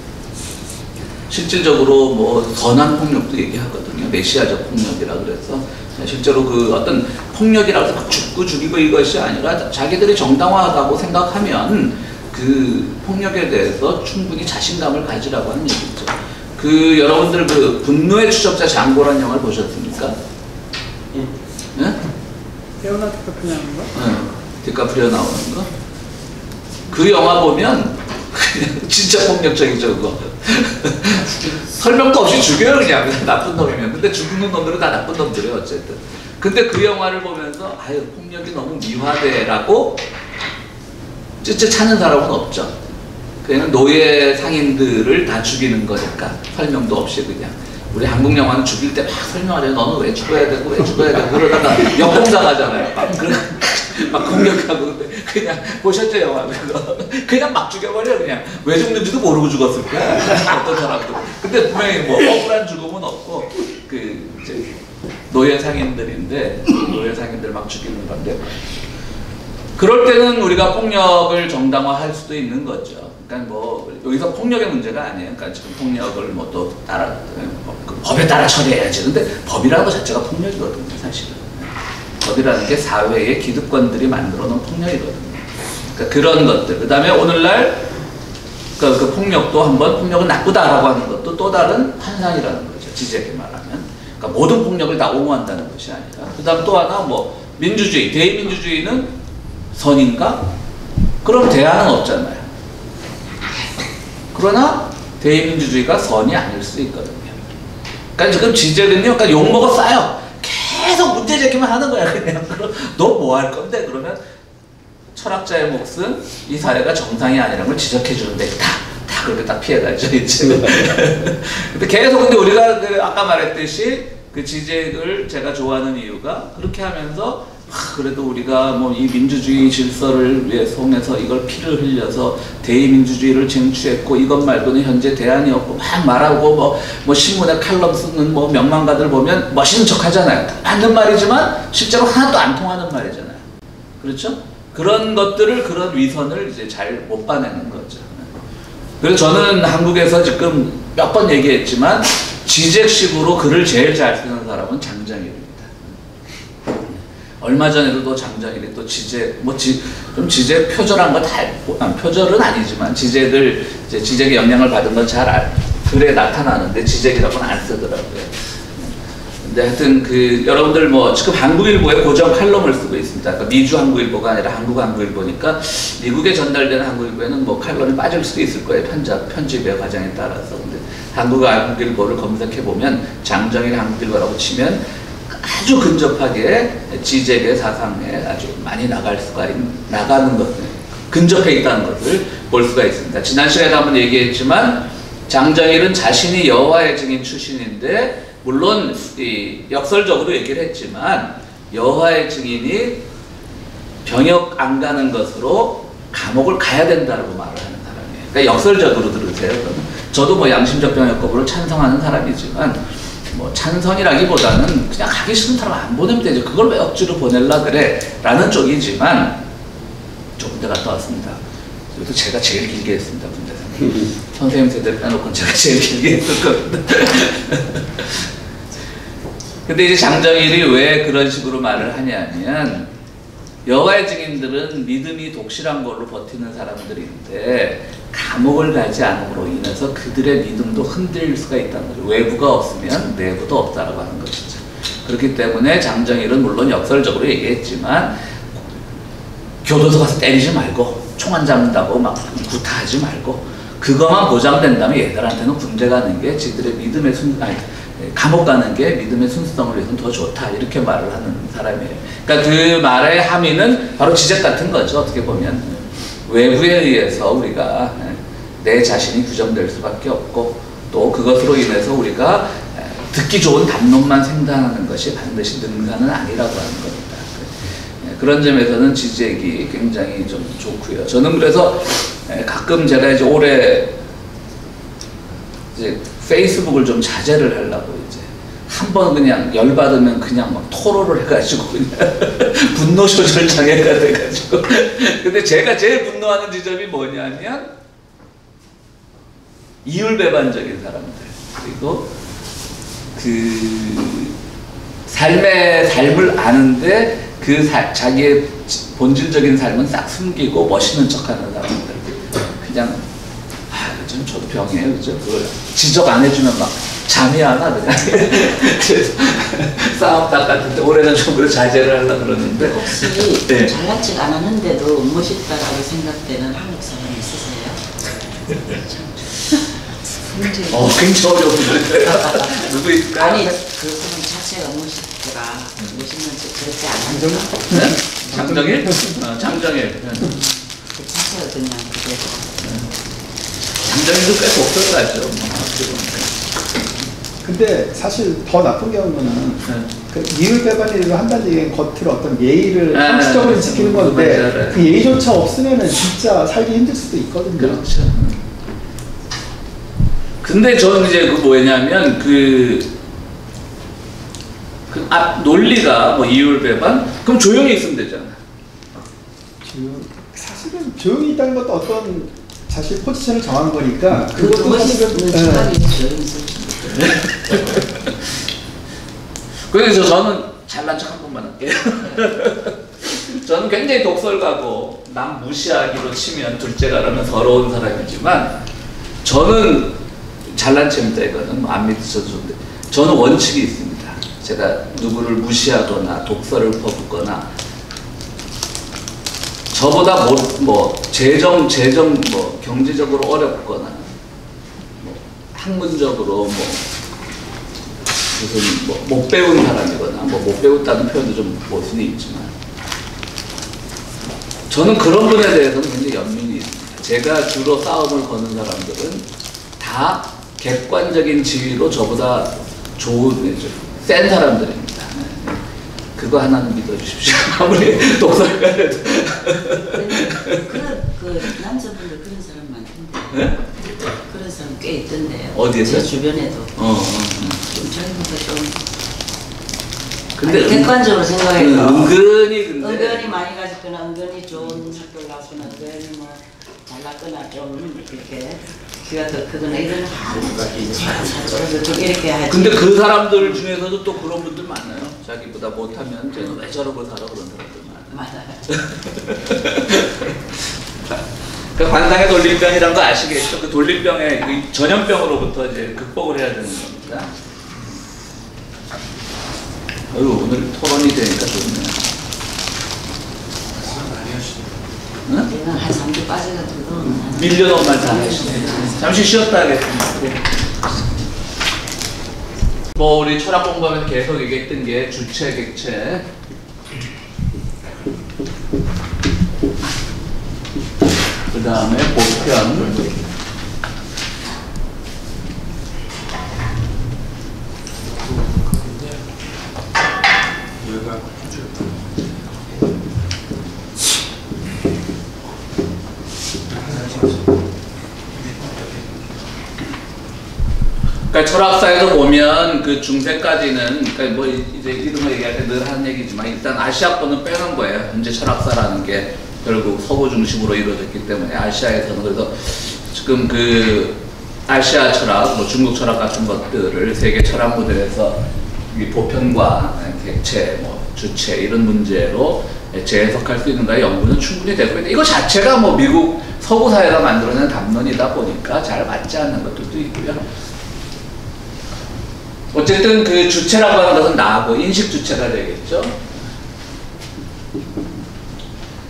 실질적으로 뭐 선한 폭력도 얘기하거든요. 메시아적 폭력이라 그래서 실제로 그 어떤 폭력이라고 해서 막 죽고 죽이고 이것이 아니라 자기들이 정당화하다고 생각하면 그 폭력에 대해서 충분히 자신감을 가지라고 하는 얘기죠. 여러분들 분노의 추적자 장고라는 영화를 보셨습니까? 네? 레오나르도 디카프리오 나오는 거? 네. 디카프리오 나오는 거? 그 영화 보면 진짜 폭력적이죠, 그거. 설명도 없이 죽여요, 그냥 나쁜 놈이면. 근데 죽는 놈들은 다 나쁜 놈들이에요, 어쨌든. 근데 그 영화를 보면서 아유 폭력이 너무 미화돼라고 ጭጭ 차는 사람은 없죠. 그냥 노예 상인들을 다 죽이는 거니까 설명도 없이 그냥. 우리 한국 영화는 죽일 때 막 설명하잖아요. 너는 왜 죽어야 되고 왜 죽어야 되고 그러다가 역공당하잖아요. 막 공격하고. 그냥 보셨죠 영화 그거? 그냥 막 죽여버려. 그냥 왜 죽는지도 모르고 죽었을 거야 어떤 사람도. 근데 분명히 뭐 억울한 죽음은 없고 이제 노예 상인들인데 노예 상인들 막 죽이는 건데, 그럴 때는 우리가 폭력을 정당화할 수도 있는 거죠. 그러니까 뭐 여기서 폭력의 문제가 아니에요. 그러니까 지금 폭력을 뭐 또 따라 그 법에 따라 처리해야지. 근데 법이라는 것 자체가 폭력이거든요, 사실은. 법이라는 게 사회의 기득권들이 만들어놓은 폭력이거든요. 그러니까 그런 것들. 그 다음에 오늘날 그 폭력도 한번 폭력은 나쁘다라고 하는 것도 또 다른 환상이라는 거죠. 지적에 말하면. 그러니까 모든 폭력을 다 옹호한다는 것이 아니라. 그 다음 또 하나 뭐 민주주의, 대의민주주의는 선인가? 그럼 대안은 없잖아요. 그러나 대의민주주의가 선이 아닐 수 있거든요. 그러니까 지금 지적은요, 그러니까 욕먹어 싸요. 계속 문제 제기만 하는 거야, 그냥. 너 뭐 할 건데? 그러면 철학자의 몫은 이 사회가 정상이 아니라는 걸 지적해 주는데 다 그렇게 딱 피해가죠, 이제. 근데 계속 근데 우리가 아까 말했듯이 그 지적을 제가 좋아하는 이유가 그렇게 하면서 그래도 우리가 뭐 이 민주주의 질서를 위해서 통해서 이걸 피를 흘려서 대의민주주의를 쟁취했고 이것 말고는 현재 대안이 없고 막 말하고 뭐 신문에 칼럼 쓰는 뭐 명망가들 보면 멋있는 척 하잖아요. 맞는 말이지만 실제로 하나도 안 통하는 말이잖아요. 그렇죠? 그런 것들을, 그런 위선을 이제 잘 못 봐내는 거죠. 그래서 저는 한국에서 지금 몇 번 얘기했지만 지적식으로 글을 제일 잘 쓰는 사람은 장정일입니다. 얼마 전에도 또 장정일이 또 지적, 좀 지적 표절한 거 다, 표절은 아니지만 지적을, 이제 지적의 영향을 받은 건 잘 글에 나타나는데 지적이라고는 안 쓰더라고요. 근데 하여튼 그 여러분들 뭐 지금 한국일보에 고정 칼럼을 쓰고 있습니다. 그러니까 미주 한국일보가 아니라 한국 한국일보니까 미국에 전달되는 한국일보에는 뭐 칼럼이 빠질 수도 있을 거예요. 편집의 과정에 따라서. 근데 한국 한국일보를 검색해 보면 장정일 한국일보라고 치면 아주 근접하게 지재계 사상에 아주 많이 나가는 것, 근접해 있다는 것을 볼 수가 있습니다. 지난 시간에 한번 얘기했지만 장정일은 자신이 여호와의 증인 출신인데 물론 역설적으로 얘기를 했지만 여호와의 증인이 병역 안 가는 것으로 감옥을 가야 된다고 말을 하는 사람이에요. 그러니까 역설적으로 들으세요. 저도 뭐 양심적 병역 거부를 찬성하는 사람이지만 뭐 찬성이라기보다는 그냥 가기 싫은 사람 안 보내면 되죠. 그걸 왜 억지로 보낼라 그래? 라는 쪽이지만 저 군대 갔다 왔습니다. 그래도 제가 제일 길게 했습니다. 군대에서. 선생님 세대 빼놓고는 제가 제일 길게 했었거든요. 근데 이제 장정일이 왜 그런 식으로 말을 하냐면 여호와의 증인들은 믿음이 독실한 걸로 버티는 사람들인데 감옥을 가지 않음으로 인해서 그들의 믿음도 흔들릴 수가 있다는 거죠. 외부가 없으면 내부도 없다라고 하는 것이죠. 그렇기 때문에 장정일은 물론 역설적으로 얘기했지만 교도소 가서 때리지 말고 총 안 잡는다고 막 구타하지 말고 그것만 보장된다면 얘들한테는 군대 가는 게 지들의 믿음의 감옥 가는 게 믿음의 순수성을 위해서는 더 좋다 이렇게 말을 하는 사람이에요. 그러니까 그 말의 함의는 바로 지적 같은 거죠. 어떻게 보면 외부에 의해서 우리가 내 자신이 규정될 수밖에 없고 또 그것으로 인해서 우리가 듣기 좋은 담론만 생산하는 것이 반드시 능사는 아니라고 하는 겁니다. 그런 점에서는 지적이 굉장히 좀 좋고요. 저는 그래서 가끔 제가 이제 올해 이제 페이스북을 좀 자제를 하려고 이제 한번 그냥 열받으면 그냥 막 토로를 해가지고 그냥 분노 조절 장애가 돼가지고 근데 제가 제일 분노하는 지점이 뭐냐면 이율배반적인 사람들 그리고 그 삶을 아는데 그 자기의 본질적인 삶은 싹 숨기고 멋있는 척하는 사람들 그냥 좀 저도 병이에요, 그죠? 그걸 지적 안 해주면 막 잠이 안 와, 그냥. 그래서 싸움 딱 같은데 올해는 좀 그래 자제를 하려고 그러는데. 혹시 네. 잘났지 않았는데도 멋있다라고 생각되는 한국 사람 있으세요? 굉장히 어려운 문제예요. 누구 있을까요? 아니, 그 사람 자체가 멋있더라. 멋있는 척 그렇지 않았나? 네? 장정일? 장정일. 그 자체가 그냥 그대로. 장정일도 꽤 독설가죠. 근데 사실 더 나쁜 경우는 그 이율배반이라고 한다는 얘기는 겉으로 어떤 예의를 상식적으로 지키는 건데 그 예의조차 없으면은 진짜 살기 힘들 수도 있거든요. 그렇죠. 근데 저는 이제 그 뭐냐면 논리가 뭐 이율배반 그럼 조용히 있으면 되잖아. 사실은 조용히 있다는 것도 어떤 사실 포지션을 정한 거니까 그것도 사실은 그래서 저는 잘난 척 한 번만 할게요. 저는 굉장히 독설가고 남 무시하기로 치면 둘째가라면 더러운 사람이지만 저는 잘난 척입니다. 이거는 안 믿으셔도 좋은데 저는 원칙이 있습니다. 제가 누구를 무시하거나 독설을 퍼붓거나 저보다 재정 경제적으로 어렵거나 학문적으로 무슨 못 배운 사람이거나 못 배웠다는 표현도 좀 모순이 있지만 저는 그런 분에 대해서는 굉장히 연민이 있습니다. 제가 주로 싸움을 거는 사람들은 다 객관적인 지위로 저보다 좋은 센 사람들입니다. 그거 하나는 믿어주십시오. 아무리 독설가라도. 그 남자분들 그런 사람 많던데. 네? 그런 사람 꽤 있던데요. 어디에서? 제 주변에도. 좀 젊어서 좀. 근데 객관적으로 생각해서. 은근히 많이 가졌거나, 은근히 좋은 학교를 나왔거나, 은근히 뭐 잘났거나 좀 이렇게. 귀가 더 크거나 이런 사람들 좀 이렇게 하지. 근데 그 사람들 중에서도 또 그런 분들 많아요. 자기보다 못하면 쟤는 왜 저러고 살아 그런 사람들 많아요. 그 관상의 돌림병이란 거 아시겠죠? 그 돌림병의 전염병으로부터 이제 극복을 해야 되는 겁니다. 오늘 토론이 되니까 좋네. 응? 내가 한 3주 빠져가지고 밀려놓은 말 다 하시네. 잠시 쉬었다 하겠습니다. 뭐 우리 철학 공부하면서 계속 얘기했던 게 주체, 객체. 그 다음에 보편. 그러니까 철학사에서 보면 그 중세까지는, 그러니까 뭐 이제 이런 거 얘기할 때 늘 하는 얘기지만 일단 아시아권은 빼는 거예요. 현재 철학사라는 게 결국 서구 중심으로 이루어졌기 때문에 아시아에서는. 그래서 지금 그 아시아 철학, 뭐 중국 철학 같은 것들을 세계 철학 모델에서 이 보편과 객체, 뭐 주체 이런 문제로 재해석할 수 있는가 연구는 충분히 되고 있는데 이거 자체가 뭐 미국 서구 사회가 만들어낸 담론이다 보니까 잘 맞지 않는 것들도 있고요. 어쨌든 그 주체라고 하는 것은 나하고 인식 주체가 되겠죠.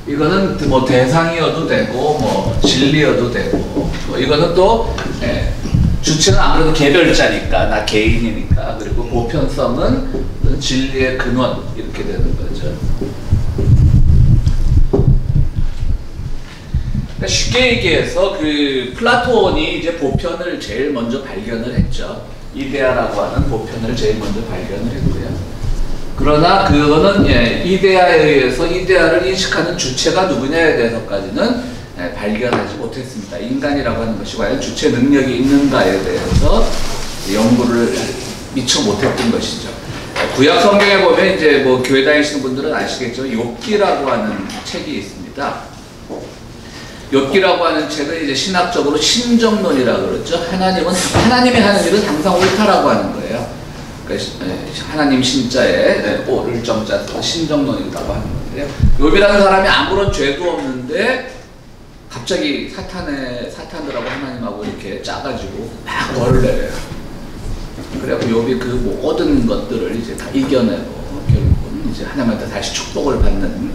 이거는 뭐 대상이어도 되고 뭐 진리여도 되고 뭐 이거는 또 주체는 아무래도 개별자니까 나 개인이니까 그리고 보편성은 진리의 근원 이렇게 되는 거죠. 그러니까 쉽게 얘기해서 그 플라톤이 이제 보편을 제일 먼저 발견을 했죠. 이데아라고 하는 보편을 제일 먼저 발견을 했고요. 그러나 그거는 이데아에 의해서 이데아를 인식하는 주체가 누구냐에 대해서까지는 발견하지 못했습니다. 인간이라고 하는 것이 과연 주체 능력이 있는가에 대해서 연구를 미처 못했던 것이죠. 구약 성경에 보면 이제 뭐 교회 다니시는 분들은 아시겠죠. 욥기라고 하는 책이 있습니다. 욥기라고 하는 책은 이제 신학적으로 신정론이라고 그러죠. 하나님이 하는 일은 항상 옳다라고 하는 거예요. 그러니까 하나님 신자에 오를 정자 신정론이라고 하는 건데요. 욥이라는 사람이 아무런 죄도 없는데 갑자기 사탄들하고 하나님하고 이렇게 짜가지고 막 벌을 내려요. 그래갖고 욥이 그 모든 것들을 이제 다 이겨내고 결국은 이제 하나님한테 다시 축복을 받는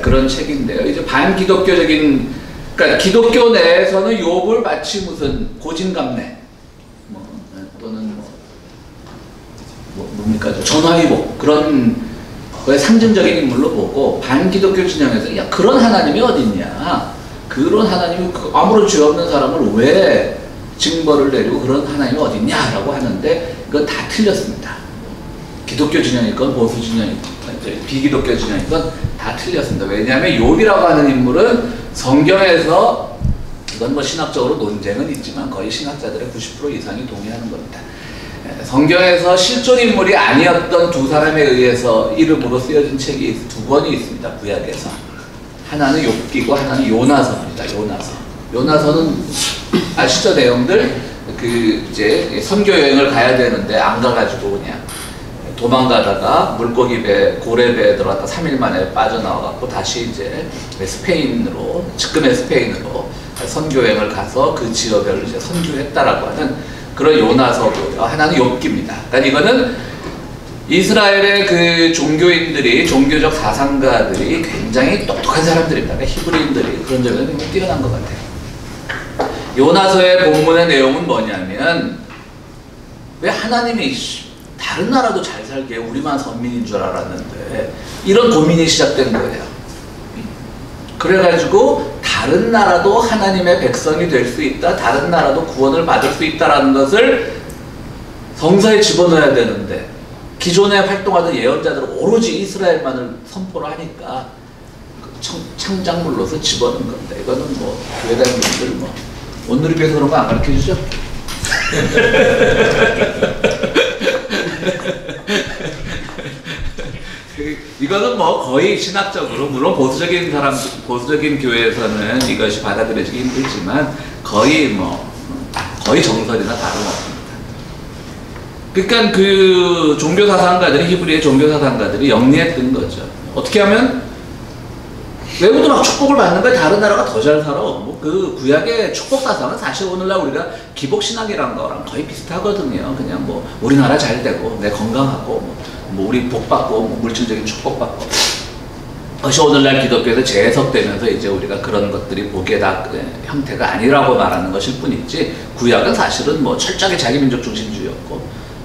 그런 책인데요. 이제 반기독교적인 그러니까 기독교 내에서는 욥을 마치 무슨 고진감래 또는 뭡니까 전화위복 그런 거의 상징적인 인물로 보고 반기독교 진영에서 야 그런 하나님이 어딨냐 그런 하나님이 아무런 죄 없는 사람을 왜 징벌을 내리고 그런 하나님이 어딨냐라고 하는데 이건 다 틀렸습니다. 기독교 진영이건 보수 진영이건 비기독교 진영이건 다 틀렸습니다. 왜냐하면 욥이라고 하는 인물은 성경에서 이건 뭐 신학적으로 논쟁은 있지만 거의 신학자들의 90% 이상이 동의하는 겁니다. 성경에서 실존 인물이 아니었던 두 사람에 의해서 이름으로 쓰여진 책이 두 권이 있습니다. 구약에서. 하나는 욥기고 하나는 요나서입니다. 요나서는 아시죠 내용들? 그 이제 선교 여행을 가야 되는데 안 가가지고 그냥 도망가다가 고래배에 들어갔다 3일 만에 빠져나와갖고 다시 이제 스페인으로 지금의 스페인으로 선교여행을 가서 그 지역을 이제 선교했다라고 하는 그런 요나서고요. 하나는 욥기입니다. 그러니까 이거는 이스라엘의 그 종교인들이 종교적 사상가들이 굉장히 똑똑한 사람들입니다. 그러니까 히브리인들이 그런 점에서 굉장히 뛰어난 것 같아요. 요나서의 본문의 내용은 뭐냐면 왜 하나님이 다른 나라도 잘 살게 우리만 선민인 줄 알았는데 이런 고민이 시작된 거예요. 그래가지고 다른 나라도 하나님의 백성이 될 수 있다. 다른 나라도 구원을 받을 수 있다는 것을 성서에 집어넣어야 되는데 기존에 활동하던 예언자들은 오로지 이스라엘만을 선포를 하니까 창작물로서 집어넣은 겁니다. 이거는 뭐 교회 다니는 분들 뭐 온누리교에서 그런 거 안 가르쳐주죠? 이거는 뭐 거의 신학적으로 물론 보수적인 교회에서는 이것이 받아들여지기 힘들지만 거의 정설이나 다름없습니다. 그러니까 그 종교 사상가들이 히브리의 종교 사상가들이 영리했던 거죠. 어떻게 하면 외국도 막 축복을 받는 거에 다른 나라가 더 잘 살아. 뭐 그 구약의 축복 사상은 사실 오늘날 우리가 기복 신학이란 거랑 거의 비슷하거든요. 그냥 뭐 우리나라 잘 되고 내 건강하고 뭐 우리 복받고 뭐 물질적인 축복받고 그것이 오늘날 기독교에서 재해석되면서 이제 우리가 그런 것들이 복의 다 형태가 아니라고 말하는 것일 뿐이지 구약은 사실은 뭐 철저하게 자기민족 중심주의였고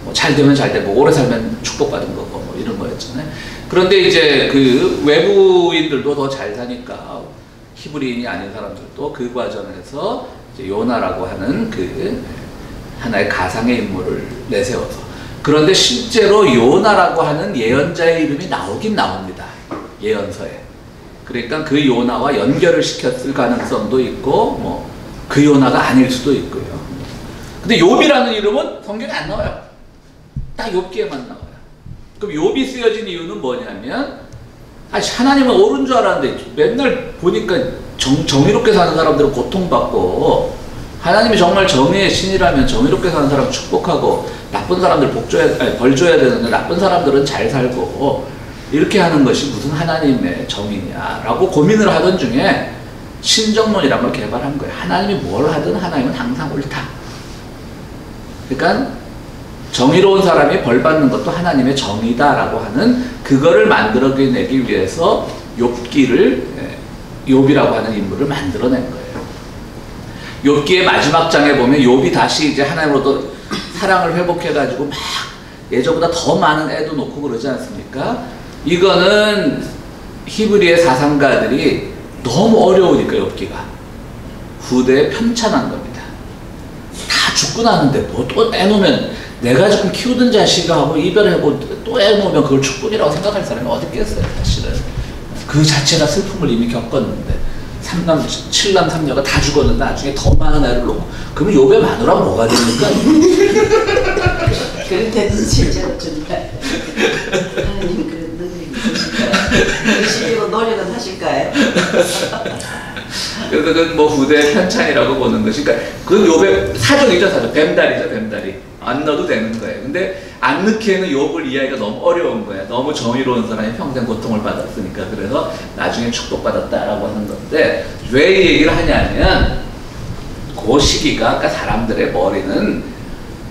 뭐 잘 되면 잘 되고 오래 살면 축복받은 거고 뭐 이런 거였잖아요. 그런데 이제 그 외부인들도 더 잘 사니까 히브리인이 아닌 사람들도 그 과정에서 이제 요나라고 하는 그 하나의 가상의 인물을 내세워서 그런데 실제로 요나라고 하는 예언자의 이름이 나오긴 나옵니다. 예언서에. 그러니까 그 요나와 연결을 시켰을 가능성도 있고 뭐 그 요나가 아닐 수도 있고요. 근데 욥이라는 이름은 성경에 안 나와요. 딱 욥기에만 나와요. 그럼 욥이 쓰여진 이유는 뭐냐면 하나님은 옳은 줄 알았는데 맨날 보니까 정의롭게 사는 사람들은 고통받고 하나님이 정말 정의의 신이라면 정의롭게 사는 사람 축복하고 나쁜 사람들 벌 줘야 되는데 나쁜 사람들은 잘 살고 이렇게 하는 것이 무슨 하나님의 정의냐라고 고민을 하던 중에 신정론이라는 걸 개발한 거예요. 하나님이 뭘 하든 하나님은 항상 옳다. 그러니까 정의로운 사람이 벌 받는 것도 하나님의 정의다라고 하는 그거를 만들어내기 위해서 욥기를 욥이라고 하는 인물을 만들어낸 거예요. 욥기의 마지막 장에 보면 욥이 다시 이제 하나님으로부터 사랑을 회복해가지고 막 예전보다 더 많은 애도 놓고 그러지 않습니까? 이거는 히브리의 사상가들이 너무 어려우니까 욥기가 후대에 편찬한 겁니다. 다 죽고 나는데 뭐 또 애놓으면 내가 지금 키우던 자식하고 이별하고 또 애놓으면 그걸 축복이라고 생각할 사람이 어디 있겠어요. 사실은 그 자체가 슬픔을 이미 겪었는데 7남 3녀가 다 죽었는데 나중에 더 많은 애를 놓고 그러면 욥의 마누라가 뭐가 됩니까? 그런데 실제로 정말 하나님 그런 능력이 있으실까요? 열심히 노력은 하실까요? 그래서 그건 뭐 후대의 편찬이라고 보는 것이 그러니까 그 욥의 사정이죠. 사정. 뱀다리죠. 뱀다리. 안 넣어도 되는 거예요. 근데 안 넣기에는 욥을 이해하기가 너무 어려운 거예요. 너무 정의로운 사람이 평생 고통을 받았으니까. 그래서 나중에 축복받았다라고 하는 건데 왜 이 얘기를 하냐면 그 시기가 아까 사람들의 머리는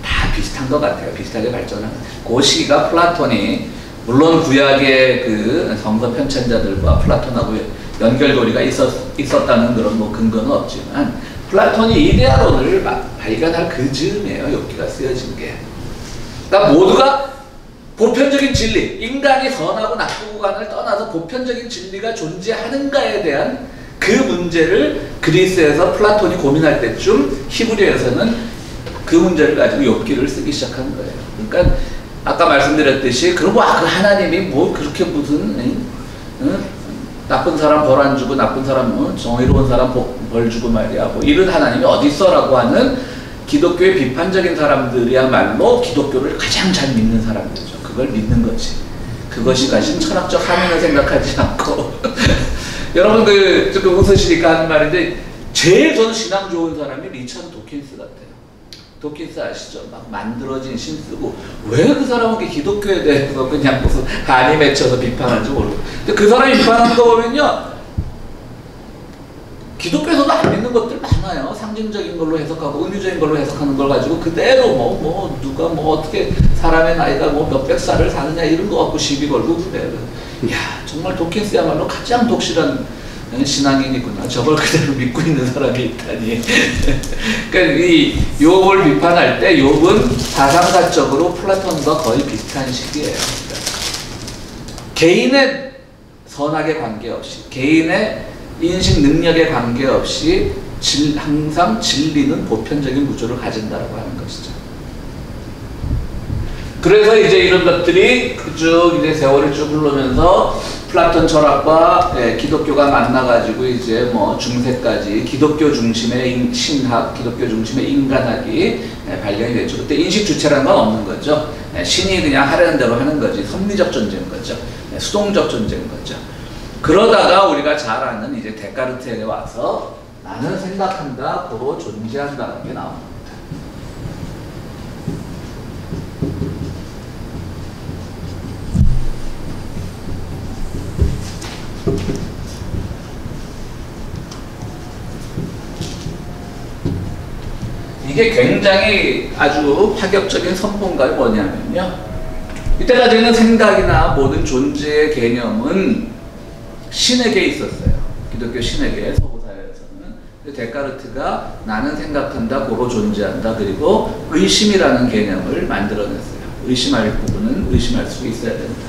다 비슷한 것 같아요. 비슷하게 발전한 그 시기가 플라톤이 물론 구약의 그 성서 편찬자들과 플라톤하고 연결고리가 있었다는 그런 뭐 근거는 없지만 플라톤이 이데아론을 발견할 그 즈음이에요. 욥기가 쓰여진 게. 그러니까 모두가 보편적인 진리, 인간이 선하고 나쁘고간을 떠나서 보편적인 진리가 존재하는가에 대한 그 문제를 그리스에서 플라톤이 고민할 때쯤 히브리에서는 그 문제를 가지고 욥기를 쓰기 시작한 거예요. 그러니까 아까 말씀드렸듯이 그럼 그 하나님이 뭐 그렇게 무슨 나쁜 사람 벌 안 주고 나쁜 사람 정의로운 사람 벌 주고 말이야 뭐 이런 하나님이 어디 있어라고 하는 기독교의 비판적인 사람들이야말로 기독교를 가장 잘 믿는 사람들이죠. 그걸 믿는 거지. 그것이 가진 철학적 함의를 생각하지 않고 여러분 조금 웃으시니까 하는 말인데 제일 저는 신앙 좋은 사람이 리처드 도킨스 같아요. 도킨스 아시죠? 막 만들어진 신 쓰고 왜 그 사람은 기독교에 대해서 그냥 무슨 한이 맺혀서 비판하는지 모르고 근데 그 사람이 비판하는 거 보면요 기독교에서도 안 믿는 것들 많아요. 상징적인 걸로 해석하고 은유적인 걸로 해석하는 걸 가지고 그대로 누가 어떻게 사람의 나이가 몇백 살을 사느냐 이런 거 갖고 시비 걸고 그래요. 이야 정말 도킨스야말로 가장 독실한 신앙인이구나. 저걸 그대로 믿고 있는 사람이 있다니. 그러니까 이 욥을 비판할 때 욥은 사상가적으로 플라톤과 거의 비슷한 시기예요. 개인의 선악에 관계없이 개인의 인식 능력에 관계없이 항상 진리는 보편적인 구조를 가진다라고 하는 것이죠. 그래서 이제 이런 것들이 쭉 이제 세월이 쭉 흐르면서 플라톤 철학과 기독교가 만나가지고 이제 뭐 중세까지 기독교 중심의 신학, 기독교 중심의 인간학이 발견이 됐죠. 그때 인식 주체라는 건 없는 거죠. 신이 그냥 하려는 대로 하는 거지. 섭리적 존재인 거죠. 수동적 존재인 거죠. 그러다가 우리가 잘 아는 이제 데카르트에 와서 나는 생각한다, 고로 존재한다는 게 나옵니다. 이게 굉장히 아주 파격적인 선포가 뭐냐면요. 이때까지는 생각이나 모든 존재의 개념은 신에게 있었어요. 기독교 신에게, 서구 사회에서는. 데카르트가 나는 생각한다, 고로 존재한다, 그리고 의심이라는 개념을 만들어냈어요. 의심할 부분은 의심할 수 있어야 된다.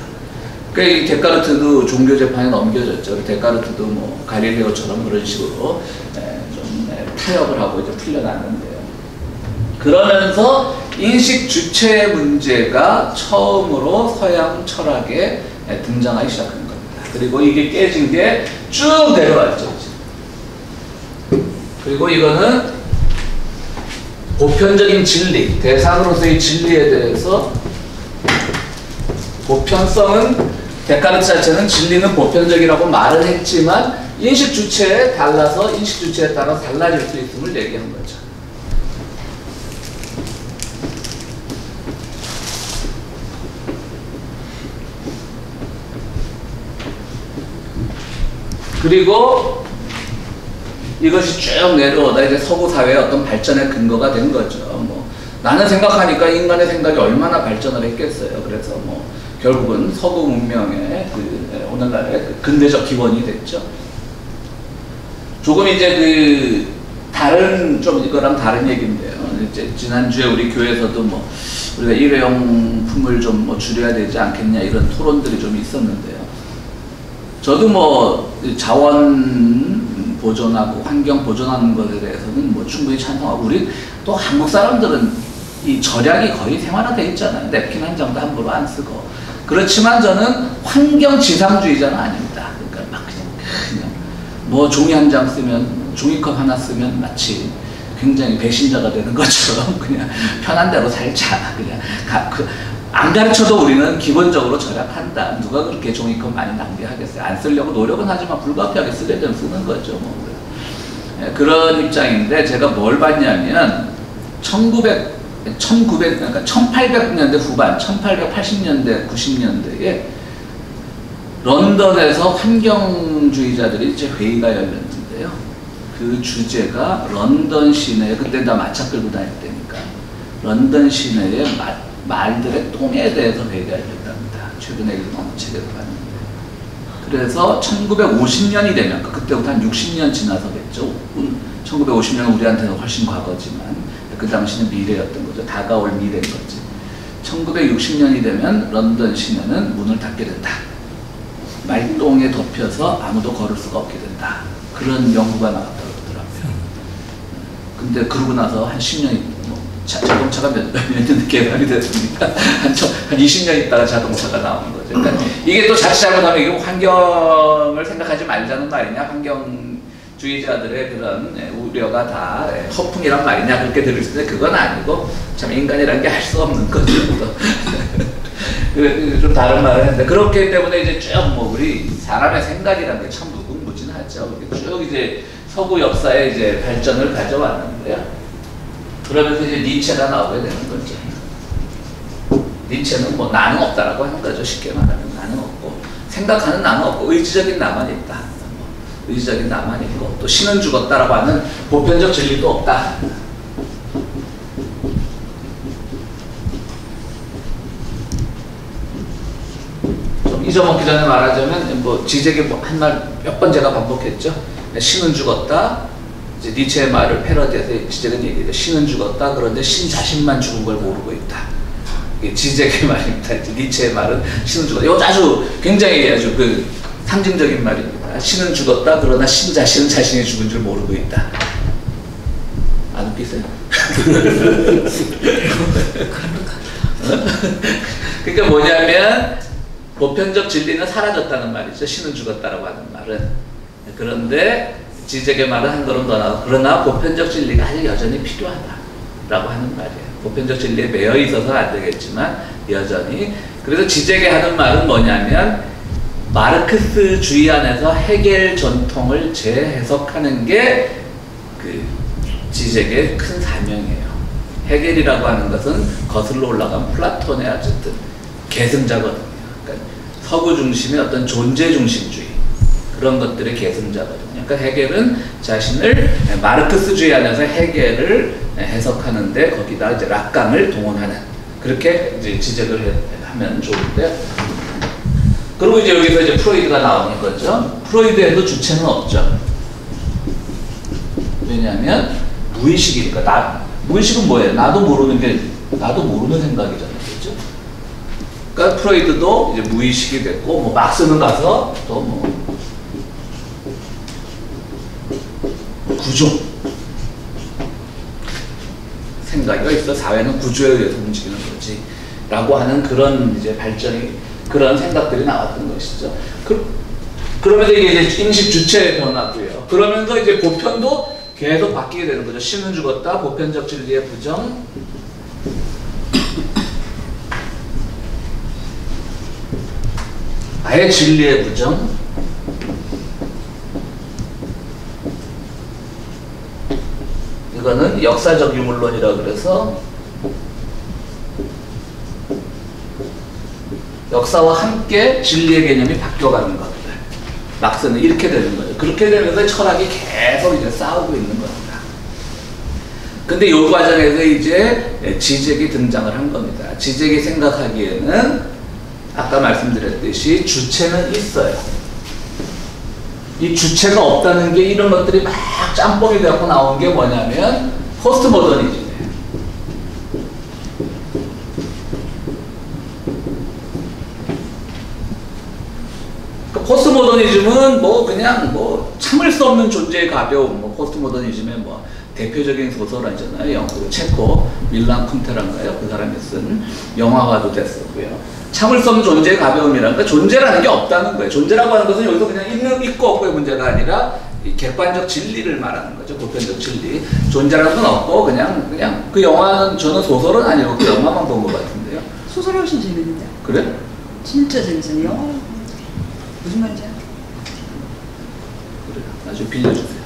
그러니까 이 데카르트도 종교 재판에 넘겨졌죠. 데카르트도 뭐 갈릴레오처럼 그런 식으로 좀 타협을 하고 이제 풀려났는데요. 그러면서 인식 주체 문제가 처음으로 서양 철학에 등장하기 시작한 겁니다. 그리고 이게 깨진 게 쭉 내려왔죠. 그리고 이거는 보편적인 진리, 대상으로서의 진리에 대해서 보편성은 데카르트 자체는 진리는 보편적이라고 말을 했지만 인식 주체에 달라서 인식 주체에 따라 달라질 수 있음을 얘기한 거죠. 그리고 이것이 쭉 내려오다 이제 서구 사회의 어떤 발전의 근거가 된 거죠. 뭐 나는 생각하니까 인간의 생각이 얼마나 발전을 했겠어요. 그래서 뭐 결국은 서구 문명의 오늘날의 근대적 기원이 됐죠. 조금 이제 다른 좀 이거랑 다른 얘기인데요. 이제 지난주에 우리 교회에서도 뭐 우리가 일회용품을 좀 뭐 줄여야 되지 않겠냐 이런 토론들이 좀 있었는데요. 저도 뭐 자원 보존하고 환경 보존하는 것에 대해서는 뭐 충분히 찬성하고, 우리 또 한국 사람들은 이 절약이 거의 생활화되어 있잖아요. 냅킨 한 장도 함부로 안 쓰고. 그렇지만 저는 환경 지상주의자는 아닙니다. 그러니까 막 그냥 뭐 종이 한 장 쓰면, 종이컵 하나 쓰면 마치 굉장히 배신자가 되는 것처럼 그냥 편한 대로 살자. 그냥 안 가르쳐도 우리는 기본적으로 절약한다. 누가 그렇게 종이컵 많이 낭비하겠어요. 안 쓰려고 노력은 하지만 불가피하게 쓰게 되면 쓰는 거죠. 뭐. 그런 입장인데 제가 뭘 봤냐면 1800년대 후반, 1880년대, 90년대에 런던에서 환경주의자들이 이제 회의가 열렸는데요. 그 주제가 런던 시내, 그때 다 마차 끌고 다닐 때니까 런던 시내의 말들의 똥에 대해서 회의가 열렸답니다. 최근에 읽은 어느 책에서 봤는데. 그래서 1950년이 되면, 그때부터 한 60년 지나서겠죠. 1950년은 우리한테는 훨씬 과거지만 그 당시는 미래였던 거죠. 다가올 미래인 거지. 1960년이 되면 런던 시내는 문을 닫게 된다. 말똥에 덮여서 아무도 걸을 수가 없게 된다. 그런 연구가 나왔다고 그러더라고요. 근데 그러고 나서 한 10년이, 자동차가 몇 년 개발이 됐습니까? 한 20년 있다가 자동차가 나오는 거죠. 그러니까 이게 또 자칫 잘못하면 이게 환경을 생각하지 말자는 말이냐, 환경주의자들의 그런 우려가 다 허풍이란 말이냐, 그렇게 들을 수 있는데 그건 아니고 참 인간이라는 게 할 수 없는 거죠. 좀 다른 말을 했는데, 그렇기 때문에 이제 쭉 뭐 우리 사람의 생각이라는 게 참 무궁무진하죠. 쭉 이제 서구 역사의 이제 발전을 가져왔는데요. 그러면서 이제 니체가 나오게 되는 거죠. 니체는 뭐 나는 없다라고 하는 거죠. 쉽게 말하면 나는 없고, 생각하는 나는 없고, 의지적인 나만 있다. 의지적인 나만 있고, 또 신은 죽었다라고 하는 보편적 진리도 없다. 좀 잊어먹기 전에 말하자면 뭐 지적이 한 말 몇 번 제가 반복했죠. 신은 죽었다. 이제 니체의 말을 패러디해서 지적은 얘기해요. 신은 죽었다. 그런데 신 자신만 죽은 걸 모르고 있다. 이게 지적의 말입니다. 이제 니체의 말은 신은 죽었다. 이거 아주 굉장히 아주 상징적인 말입니다. 신은 죽었다. 그러나 신 자신은 자신이 죽은 줄 모르고 있다. 안 웃기세요? 그러니까 뭐냐면 보편적 진리는 사라졌다는 말이죠. 신은 죽었다라고 하는 말은. 그런데 지적의 말은 한 걸음 더 나아가, 그러나 보편적 진리가 아직 여전히 필요하다라고 하는 말이에요. 보편적 진리에 매여 있어서 안 되겠지만 여전히. 그래서 지적의 하는 말은 뭐냐면 마르크스주의 안에서 헤겔 전통을 재해석하는 게 그 지적의 큰 사명이에요. 헤겔이라고 하는 것은 거슬러 올라간 플라톤의 어쨌든 계승자거든요. 그러니까 서구 중심의 어떤 존재 중심주의, 그런 것들의 계승자거든요. 그러니까 헤겔은 자신을 마르크스주의 안에서 헤겔을 해석하는데 거기다 이제 락강을 동원하는, 그렇게 이제 지적을 합니다. 하면 좋은데. 그리고 이제 여기서 이제 프로이드가 나오는 거죠. 프로이드에도 주체는 없죠. 왜냐하면 무의식이니까. 무의식은 뭐예요? 나도 모르는 생각이잖아요. 그렇죠? 그러니까 프로이드도 이제 무의식이 됐고, 뭐 막스는 가서 또 뭐 구조 생각이 있어. 사회는 구조에 의해서 움직이는 거지 라고 하는 그런 이제 발전이, 그런 생각들이 나왔던 것이죠. 그러면서 이게 이제 인식 주체의 변화고요. 그러면서 이제 보편도 계속 바뀌게 되는 거죠. 신은 죽었다, 보편적 진리의 부정, 아예 진리의 부정, 이거는 역사적 유물론이라 그래서 역사와 함께 진리의 개념이 바뀌어가는 것들. 막스는 이렇게 되는 거예요. 그렇게 되면서 철학이 계속 이제 싸우고 있는 겁니다. 근데 이 과정에서 이제 지적이 등장을 한 겁니다. 지적이 생각하기에는 아까 말씀드렸듯이 주체는 있어요. 이 주체가 없다는 게 이런 것들이 막 짬뽕이 되고 나온 게 뭐냐면 포스트 모더니즘이에요. 포스트 모더니즘은 뭐 그냥 뭐 참을 수 없는 존재의 가벼움, 뭐 포스트 모더니즘의 뭐 대표적인 소설이잖아요. 체코 밀란 쿤테란가요? 그 사람이 쓴 영화화도 됐었고요. 참을 수 없는 존재의 가벼움이라는 건 존재라는 게 없다는 거예요. 존재라고 하는 것은 여기서 그냥 있고 없고의 문제가 아니라 이 객관적 진리를 말하는 거죠. 보편적 진리. 존재라는 건 없고 그냥 그 영화는, 저는 소설은 아니고 그 영화만 본 것 같은데요. 소설이 훨씬 재밌는데. 그래? 진짜 재밌어요. 영화 무슨 말인지 알아? 그래, 나중에 빌려주세요.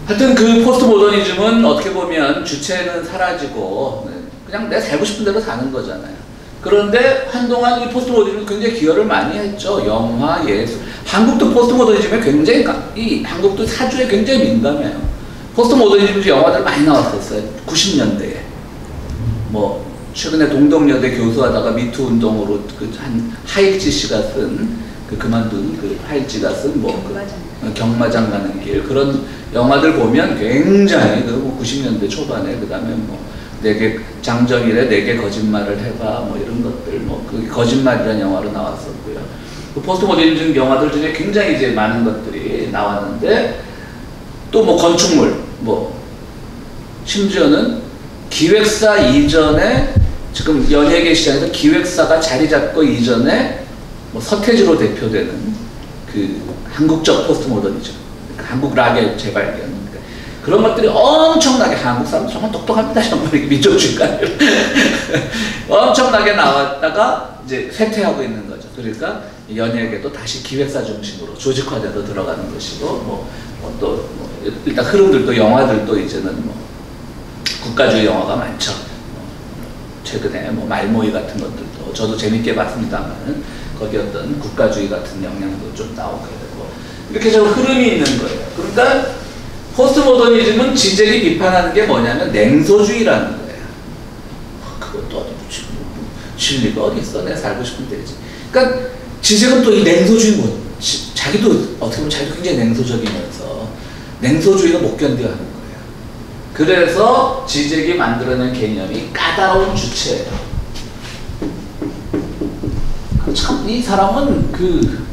하여튼 그 포스트 모더니즘은 어떻게 보면 주체는 사라지고 그냥 내가 살고 싶은 대로 사는 거잖아요. 그런데 한동안 이 포스트 모더니즘은 굉장히 기여를 많이 했죠. 영화, 예술. 한국도 포스트 모더니즘에 굉장히, 한국도 사주에 굉장히 민감해요. 포스트 모더니즘 영화들 많이 나왔었어요. 90년대에. 뭐 최근에 동덕여대 교수하다가 미투 운동으로 그 한 하익지 씨가 쓴 그만둔 그 하익지가 쓴 뭐 경마장 가는 길, 그런 영화들 보면 굉장히 그 90년대 초반에, 그 다음에 뭐 장정일의 내게 거짓말을 해봐 뭐 이런 것들, 뭐 그 거짓말이라는 영화로 나왔었고요. 그 포스트 모더니즘 영화들 중에 굉장히 이제 많은 것들이 나왔는데, 또 뭐 건축물, 뭐 심지어는 기획사 이전에, 지금 연예계 시장에서 기획사가 자리 잡고 이전에 뭐 서태지로 대표되는 그 한국적 포스트 모더니즘, 그러니까 한국 락의 재발견, 그러니까 그런 것들이 엄청나게, 한국 사람들 정말 똑똑합니다. 정말 민족주의가 엄청나게 나왔다가 이제 쇠퇴하고 있는 거죠. 그러니까 연예계도 다시 기획사 중심으로 조직화돼서 들어가는 것이고, 일단 흐름들도, 영화들도 이제는 뭐 국가주의 영화가 많죠. 최근에 뭐 말모이 같은 것들도 저도 재밌게 봤습니다만 거기 어떤 국가주의 같은 영향도 좀 나오게 되고, 이렇게 좀 흐름이 있는 거예요. 그러니까 포스트 모더니즘은 지적이 비판하는 게 뭐냐면 냉소주의라는 거예요. 그것도 어디 붙이고 진리가 어디 있어? 내가 살고 싶은 데지. 그러니까 지적은 또 이 냉소주의, 자기도 어떻게 보면 자기도 굉장히 냉소적이면서 냉소주의가 못 견뎌하는 거예요. 그래서 지적이 만들어낸 개념이 까다로운 주체예요. 참 이 사람은 그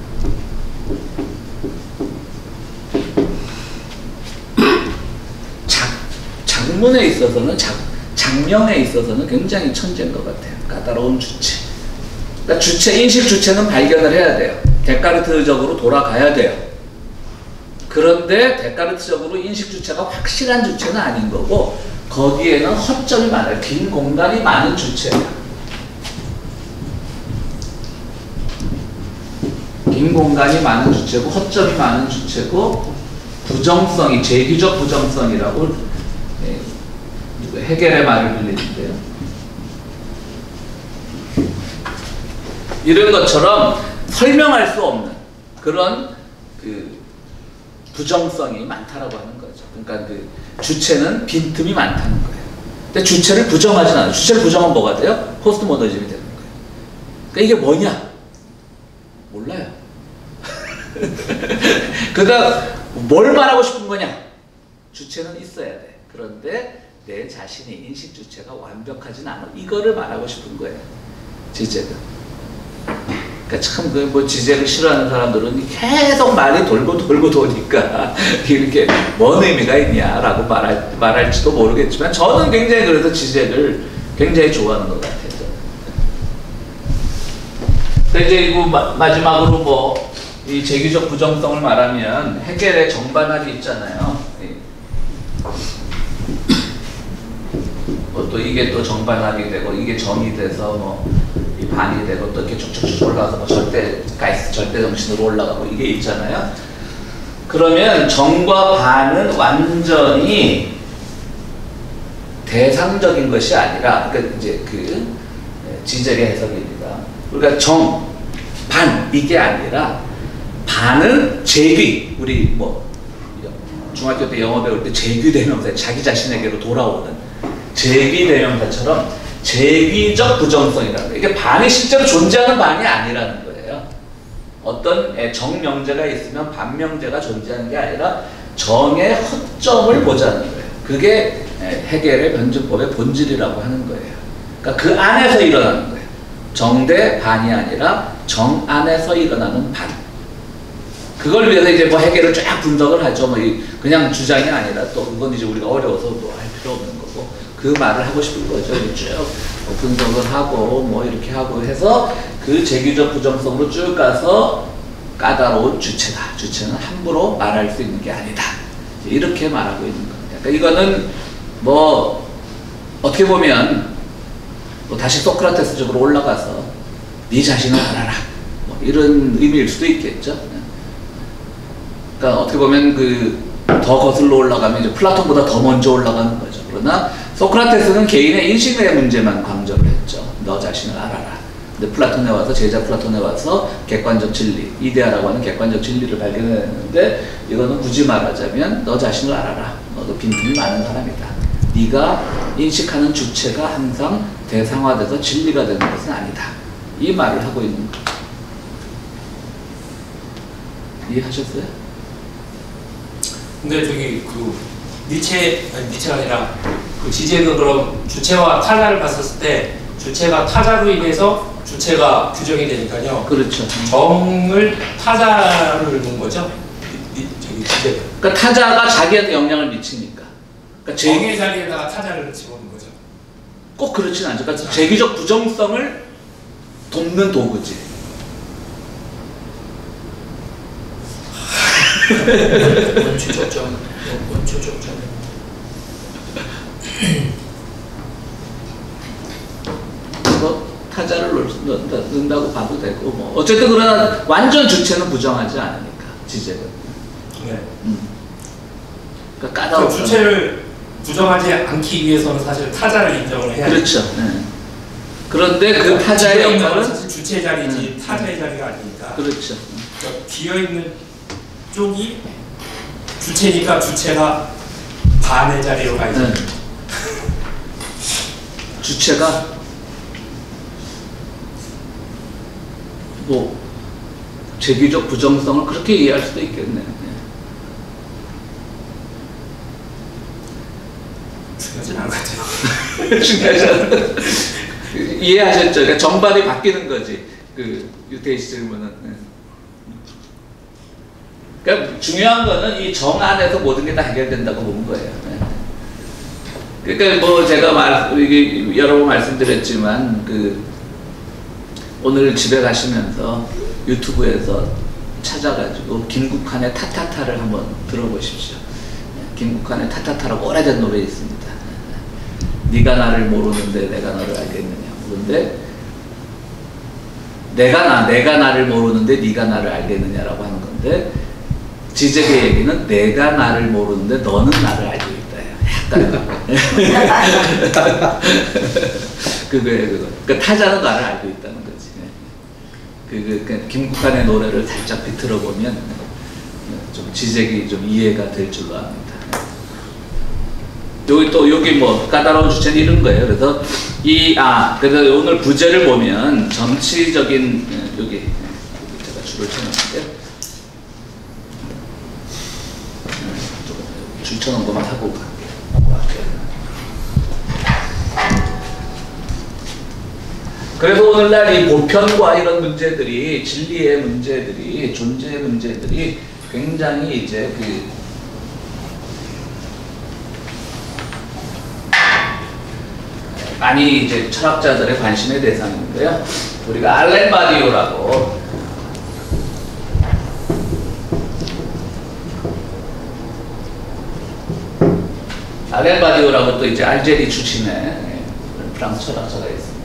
작문에 있어서는, 장면에 있어서는 굉장히 천재인 것 같아요. 까다로운 주체. 그러니까 인식 주체는 발견을 해야 돼요. 데카르트적으로 돌아가야 돼요. 그런데 데카르트적으로 인식 주체가 확실한 주체는 아닌 거고, 거기에는 허점이 많아요. 빈 공간이 많은 주체예요. 빈 공간이 많은 주체고, 허점이 많은 주체고, 부정성이, 재규적 부정성이라고 해겔의 말을 빌리는데요. 이런 것처럼 설명할 수 없는 그런 그 부정성이 많다라고 하는 거죠. 그러니까 그 주체는 빈틈이 많다는 거예요. 근데 주체를 부정하진 않아요. 주체를 부정하면 뭐가 돼요? 포스트 모더니즘이 되는 거예요. 그러니까 이게 뭐냐? 몰라요. 그러니까 뭘 말하고 싶은 거냐? 주체는 있어야 돼. 그런데 내 자신의 인식 주체가 완벽하진 않아. 이거를 말하고 싶은 거예요. 지제가. 그러니까 참 그 뭐 지제를 싫어하는 사람들은 계속 말이 돌고 도니까 이렇게 뭔 의미가 있냐라고 말할지도 모르겠지만 저는 굉장히 그래서 지제를 굉장히 좋아하는 것 같아요. 이제 이거 마지막으로 뭐 이 재규적 부정성을 말하면 해겔의 정반합이 있잖아요. 또 이게 또 정반합이 되고 이게 정이 돼서 뭐 이 반이 되고 또 이렇게 쭉쭉쭉 올라가서 뭐 절대 정신으로 올라가고 이게 있잖아요. 그러면 정과 반은 완전히 대상적인 것이 아니라 그러니까 이제 그 지젤의 해석입니다. 그러니까 정, 반 이게 아니라 반은 재귀. 우리 뭐 중학교 때 영어 배울 때 재귀 대명사, 자기 자신에게로 돌아오는 재귀 대명사처럼 재귀적 부정성이라는 거예요. 이게 반이 실제로 존재하는 반이 아니라는 거예요. 어떤 정명제가 있으면 반명제가 존재하는 게 아니라 정의 허점을 보자는 거예요. 그게 해겔의 변증법의 본질이라고 하는 거예요. 그러니까 그 안에서 일어나는 거예요. 정대 반이 아니라 정 안에서 일어나는 반. 그걸 위해서 이제 뭐 해겔을 쫙 분석을 하죠. 뭐 그냥 주장이 아니라 또 그건 이제 우리가 어려워서 뭐 할 필요 없는 거고 그 말을 하고 싶은 거죠. 쭉 분석을 하고 뭐 이렇게 하고 해서 그 재규적 부정성으로 쭉 가서 까다로운 주체다. 주체는 함부로 말할 수 있는 게 아니다. 이렇게 말하고 있는 겁니다. 그러니까 이거는 뭐 어떻게 보면 뭐 다시 소크라테스적으로 올라가서 네 자신을 알아라. 뭐 이런 의미일 수도 있겠죠. 그러니까 어떻게 보면 그 더 거슬러 올라가면 이제 플라톤보다 더 먼저 올라가는 거죠. 그러나 소크라테스는 개인의 인식의 문제만 강조를 했죠. 너 자신을 알아라. 근데 플라톤에 와서 제자 플라톤에 와서 객관적 진리, 이데아라고 하는 객관적 진리를 발견했는데 이거는 굳이 말하자면 너 자신을 알아라. 너도 빈틈이 많은 사람이다. 네가 인식하는 주체가 항상 대상화돼서 진리가 되는 것은 아니다. 이 말을 하고 있는 거예요. 이해하셨어요? 근데 저기 그 니체가 아니라 그 지제는 그럼 주체와 타자를 봤었을 때 주체가 타자로 인해서 주체가 규정이 되니까요. 그렇죠. 정을 타자를 놓은 거죠. 저기 지제가. 그러니까 타자가 자기한테 영향을 미치니까. 그러니까 정의 자리에다가 타자를 집어넣은 거죠. 꼭 그렇진 않죠. 그러니까 재규적 부정성을 돕는 도구지. 원추적점. 뭐 타자를 넣는다고 봐도 되고 뭐 어쨌든 그러나 완전 주체는 부정하지 않으니까 지제는. 네. 그러니까 까다로운 주체를 부정하지 않기 위해서는 사실 타자를 인정을 해야 그렇죠. 네. 그런데 그 타자의 역할은 사실 주체 자리지 타자의 자리가 아니니까. 그렇죠. 그러니까 비어 있는 쪽이 주체니까 주체가 반의 자리로 가 있는. 주체가 뭐 재규적 부정성을 그렇게 이해할 수도 있겠네. 중요하진 않은 것 같아요. 중요하지 않아요. 이해하셨죠? 그러니까 정반이 바뀌는 거지. 그 유태희 씨 질문은. 그러니까 중요한 거는 이 정 안에서 모든 게 다 해결된다고 보는 거예요. 그러니까 뭐 제가 여러 번 말씀드렸지만 그 오늘 집에 가시면서 유튜브에서 찾아가지고 김국환의 타타타를 한번 들어보십시오. 김국환의 타타타라고 오래된 노래 있습니다. 네가 나를 모르는데 내가 너를 알겠느냐. 그런데 내가 나를 모르는데 네가 나를 알겠느냐라고 하는 건데 지적의 얘기는 내가 나를 모르는데 너는 나를 알고 있다. 약간 그거예요. 그거. 그러니까 타자는 나를 알고 있다는 거지. 그 김국환의 노래를 살짝 비틀어 보면 좀 지적이 좀 이해가 될 줄로 압니다. 여기 뭐 까다로운 주체는 이런 거예요. 그래서 그래서 오늘 부제를 보면 정치적인 여기 제가 줄을 쳐놨는데 줄 쳐놓은 것만 하고 갈게요. 그래서 오늘날 이 보편과 이런 문제들이, 진리의 문제들이, 존재의 문제들이 굉장히 이제 많이 이제 철학자들의 관심의 대상인데요. 우리가 알렌 바디우라고 또 이제 알제리 출신의 프랑스 철학자가 있습니다.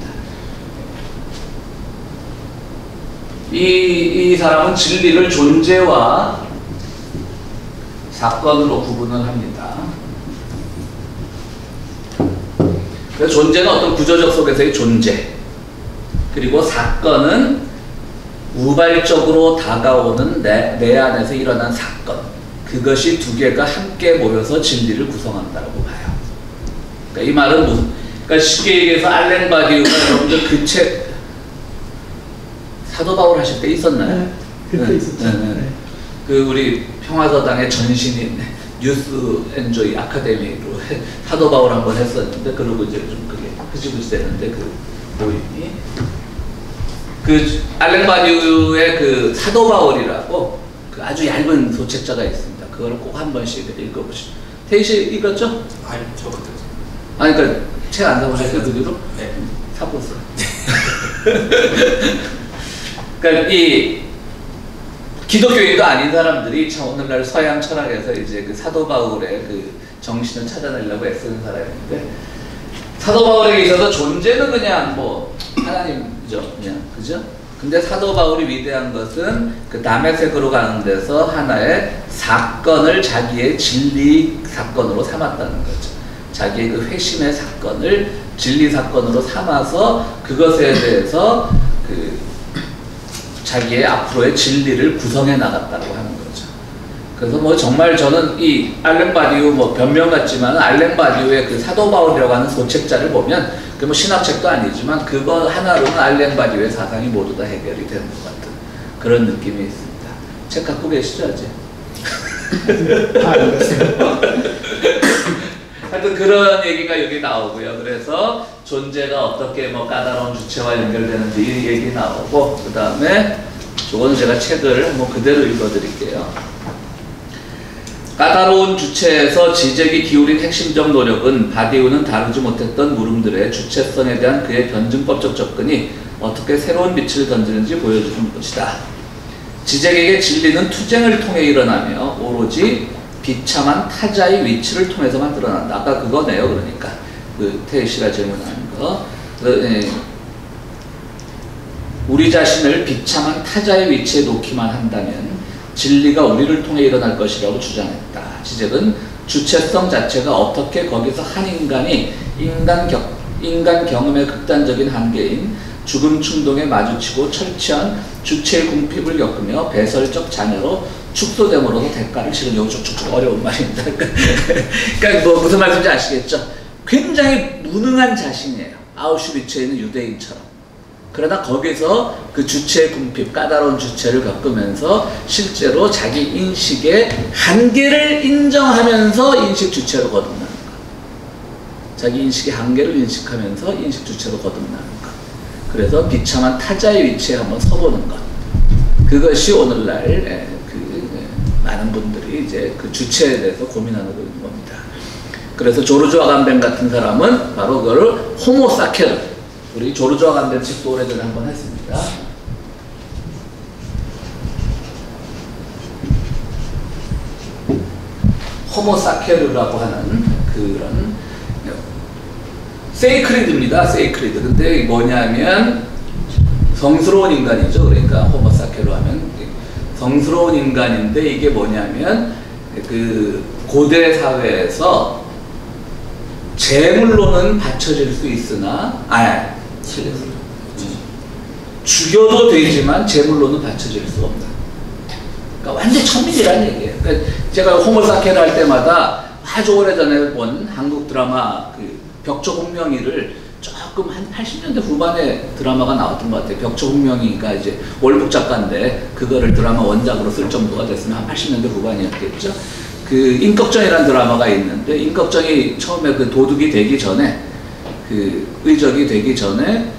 이 사람은 진리를 존재와 사건으로 구분을 합니다. 그래서 존재는 어떤 구조적 속에서의 존재, 그리고 사건은 우발적으로 다가오는 내 안에서 일어난 사건, 그것이 두 개가 함께 모여서 진리를 구성한다고 봐요. 그러니까 이 말은 그러니까 쉽게 얘기해서 알렌 바디우가 여러분들 그 책 사도 바울 하실 때 있었나요? 네, 그때 있었죠. 네. 그 우리 평화서당의 전신인 뉴스 엔조이 아카데미로 사도 바울 한번 했었는데, 그러고 이제 좀 그게 흐지부지 되는데 그 모임이 그 알렌 바디우의 그 사도 바울이라고 그 아주 얇은 소책자가 있습니다. 그걸 꼭 한 번씩 읽어보시죠. 태희 씨 읽었죠? 아니, 저 그때. 아니, 그러니까 책 안 사보셨어요, 그 뒤로? 네. 사보세요. 그러니까 이 기독교인도 아닌 사람들이 참 오늘날 서양 철학에서 이제 그 사도 바울의 그 정신을 찾아내려고 애쓰는 사람인데, 사도 바울에게 있어서 존재는 그냥 뭐 하나님이죠, 그냥, 그죠? 근데 사도 바울이 위대한 것은 그 다메섹으로 가는 데서 하나의 사건을 자기의 진리 사건으로 삼았다는 거죠. 자기의 그 회심의 사건을 진리 사건으로 삼아서 그것에 대해서 그 자기의 앞으로의 진리를 구성해 나갔다고 하는 거죠. 그래서 뭐 정말 저는 이 알렌 바디우 뭐 변명 같지만 알렌 바디우의 그 사도 바울이라고 하는 소책자를 보면 그 뭐 신학책도 아니지만 그거 하나로는 알렌 바디우의 사상이 모두 다 해결이 되는 것 같은 그런 느낌이 있습니다. 책 갖고 계시죠, 아직? 하여튼 그런 얘기가 여기 나오고요. 그래서 존재가 어떻게 뭐 까다로운 주체와 연결되는지 이 얘기 나오고, 그 다음에 저거는 제가 책을 뭐 그대로 읽어드릴게요. 까다로운 주체에서 지적이 기울인 핵심적 노력은 바디우는 다루지 못했던 물음들의 주체성에 대한 그의 변증법적 접근이 어떻게 새로운 빛을 던지는지 보여주는 것이다. 지적에게 진리는 투쟁을 통해 일어나며 오로지 비참한 타자의 위치를 통해서만 드러난다. 아까 그거네요. 그러니까 그 태희 씨가 질문한 거. 우리 자신을 비참한 타자의 위치에 놓기만 한다면 진리가 우리를 통해 일어날 것이라고 주장했다. 지적은 주체성 자체가 어떻게 거기서 한 인간이 인간 경험의 극단적인 한계인 죽음 충동에 마주치고 철저한 주체의 궁핍을 겪으며 배설적 자녀로 축소됨으로써 대가를 치른, 여기 쭉쭉쭉 어려운 말입니다. 그러니까 뭐 무슨 말인지 아시겠죠? 굉장히 무능한 자신이에요. 아우슈비츠에 있는 유대인처럼. 그러다 거기서 그 주체의 궁핍, 까다로운 주체를 겪으면서 실제로 자기 인식의 한계를 인정하면서 인식 주체로 거듭나는 것. 자기 인식의 한계를 인식하면서 인식 주체로 거듭나는 것. 그래서 비참한 타자의 위치에 한번 서보는 것. 그것이 오늘날 많은 분들이 이제 그 주체에 대해서 고민하고 있는 겁니다. 그래서 조르주 아감벤 같은 사람은 바로 그걸 호모사케르, 우리 조르주 아감벤 책도 오래전에 한번 했습니다. 호모사케르라고 하는 그런 세이크리드입니다. 세이크리드. 근데 뭐냐면 성스러운 인간이죠. 그러니까 호모사케르 하면 성스러운 인간인데, 이게 뭐냐면 그 고대 사회에서 재물로는 바쳐질 수 있으나 죽여도 되지만 재물로는 바쳐질 수 없다. 그러니까 완전 천민이라는 얘기예요. 그러니까 제가 호모사케르 할 때마다 아주 오래전에 본 한국 드라마 그 벽조홍명이를 조금 한 80년대 후반에 드라마가 나왔던 것 같아요. 벽조홍명이가 이제 월북 작가인데 그거를 드라마 원작으로 쓸 정도가 됐으면 한 80년대 후반이었겠죠. 그 임꺽정이라는 드라마가 있는데 임꺽정이 처음에 그 도둑이 되기 전에 그 의적이 되기 전에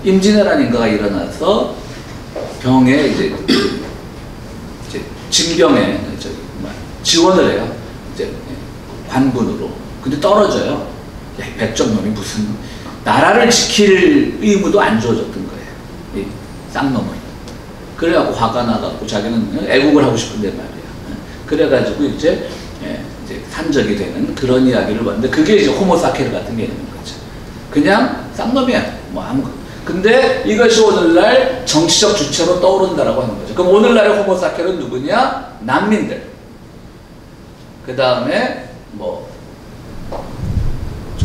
임진왜란 인가가 일어나서 병에 이제 징병에 지원을 해요. 이제 관군으로. 근데 떨어져요. 야, 백정놈이 무슨 나라를 지킬 의무도 안 주어졌던 거예요. 이 쌍놈이. 그래갖고 화가 나갖고 자기는 애국을 하고 싶은데 말이에요. 그래가지고 이제 산적이 되는 그런 이야기를 봤는데 그게 이제 호모사케르 같은 개념인 거죠. 그냥 쌍놈이야. 뭐 아무것도. 근데 이것이 오늘날 정치적 주체로 떠오른다라고 하는 거죠. 그럼 오늘날의 호모사케르는 누구냐? 난민들. 그 다음에 뭐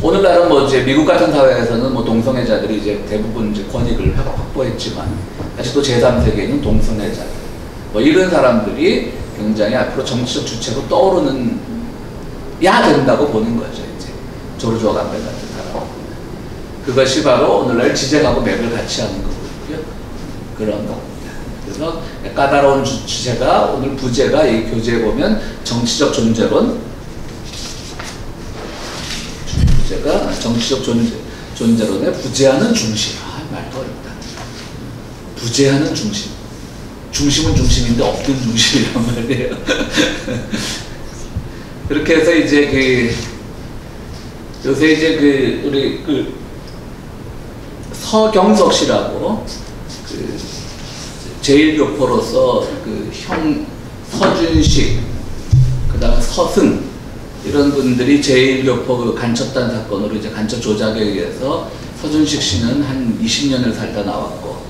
오늘날은 뭐 이제 미국 같은 사회에서는 뭐 동성애자들이 이제 대부분 이제 권익을 확보했지만 아직도 제3세계에는 동성애자들 뭐 이런 사람들이 굉장히 앞으로 정치적 주체로 떠오르는 야 된다고 보는 거죠. 이제 조르주 오간벨 같은 사람. 그것이 바로 오늘날 지적하고 맥을 같이 하는 거고요. 그런 겁니다. 그래서 까다로운 주제가 오늘 부제가 이 교재에 보면 정치적 존재론, 부제가 정치적 존재론의 부제하는 중심. 말도 어렵다. 부제하는 중심. 중심은 중심인데 없던 중심이란 말이에요. 그렇게 해서 이제 요새 이제 우리 서경석 씨라고 제1교포로서 형 서준식, 그 다음에 서승 이런 분들이 제1교포 간첩단 사건으로 이제 간첩 조작에 의해서 서준식 씨는 한 20년을 살다 나왔고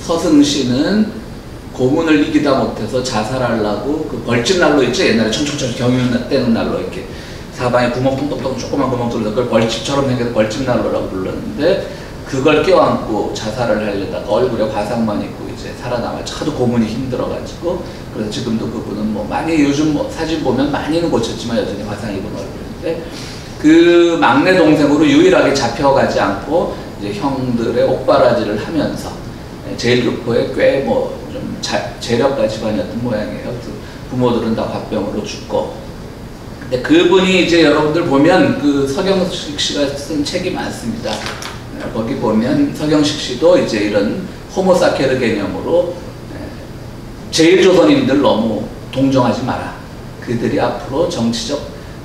서승 씨는 고문을 이기다 못해서 자살하려고 그 벌집 난로 있죠? 옛날에 청청청 경유 떼는 난로 이렇게 사방에 구멍 똥똥똥 조그만 구멍 뚫려 그걸 벌집처럼 생겨서 벌집 난로라고 불렀는데 그걸 껴안고 자살을 하려다가 얼굴에 화상만 입고 이제 살아남았죠. 하도 고문이 힘들어가지고. 그래서 지금도 그분은 뭐 많이 요즘 뭐 사진 보면 많이는 고쳤지만 여전히 화상 입은 얼굴인데 그 막내 동생으로 유일하게 잡혀가지 않고 이제 형들의 옥바라지를 하면서 제1교포에 꽤 뭐 좀 재력가 집안이었던 모양이에요. 부모들은 다 화병으로 죽고. 근데 그분이 이제 여러분들 보면 그 서경식 씨가 쓴 책이 많습니다. 거기 보면 서경식 씨도 이제 이런 호모사케르 개념으로 제1조선인들 너무 동정하지 마라. 그들이 앞으로 정치적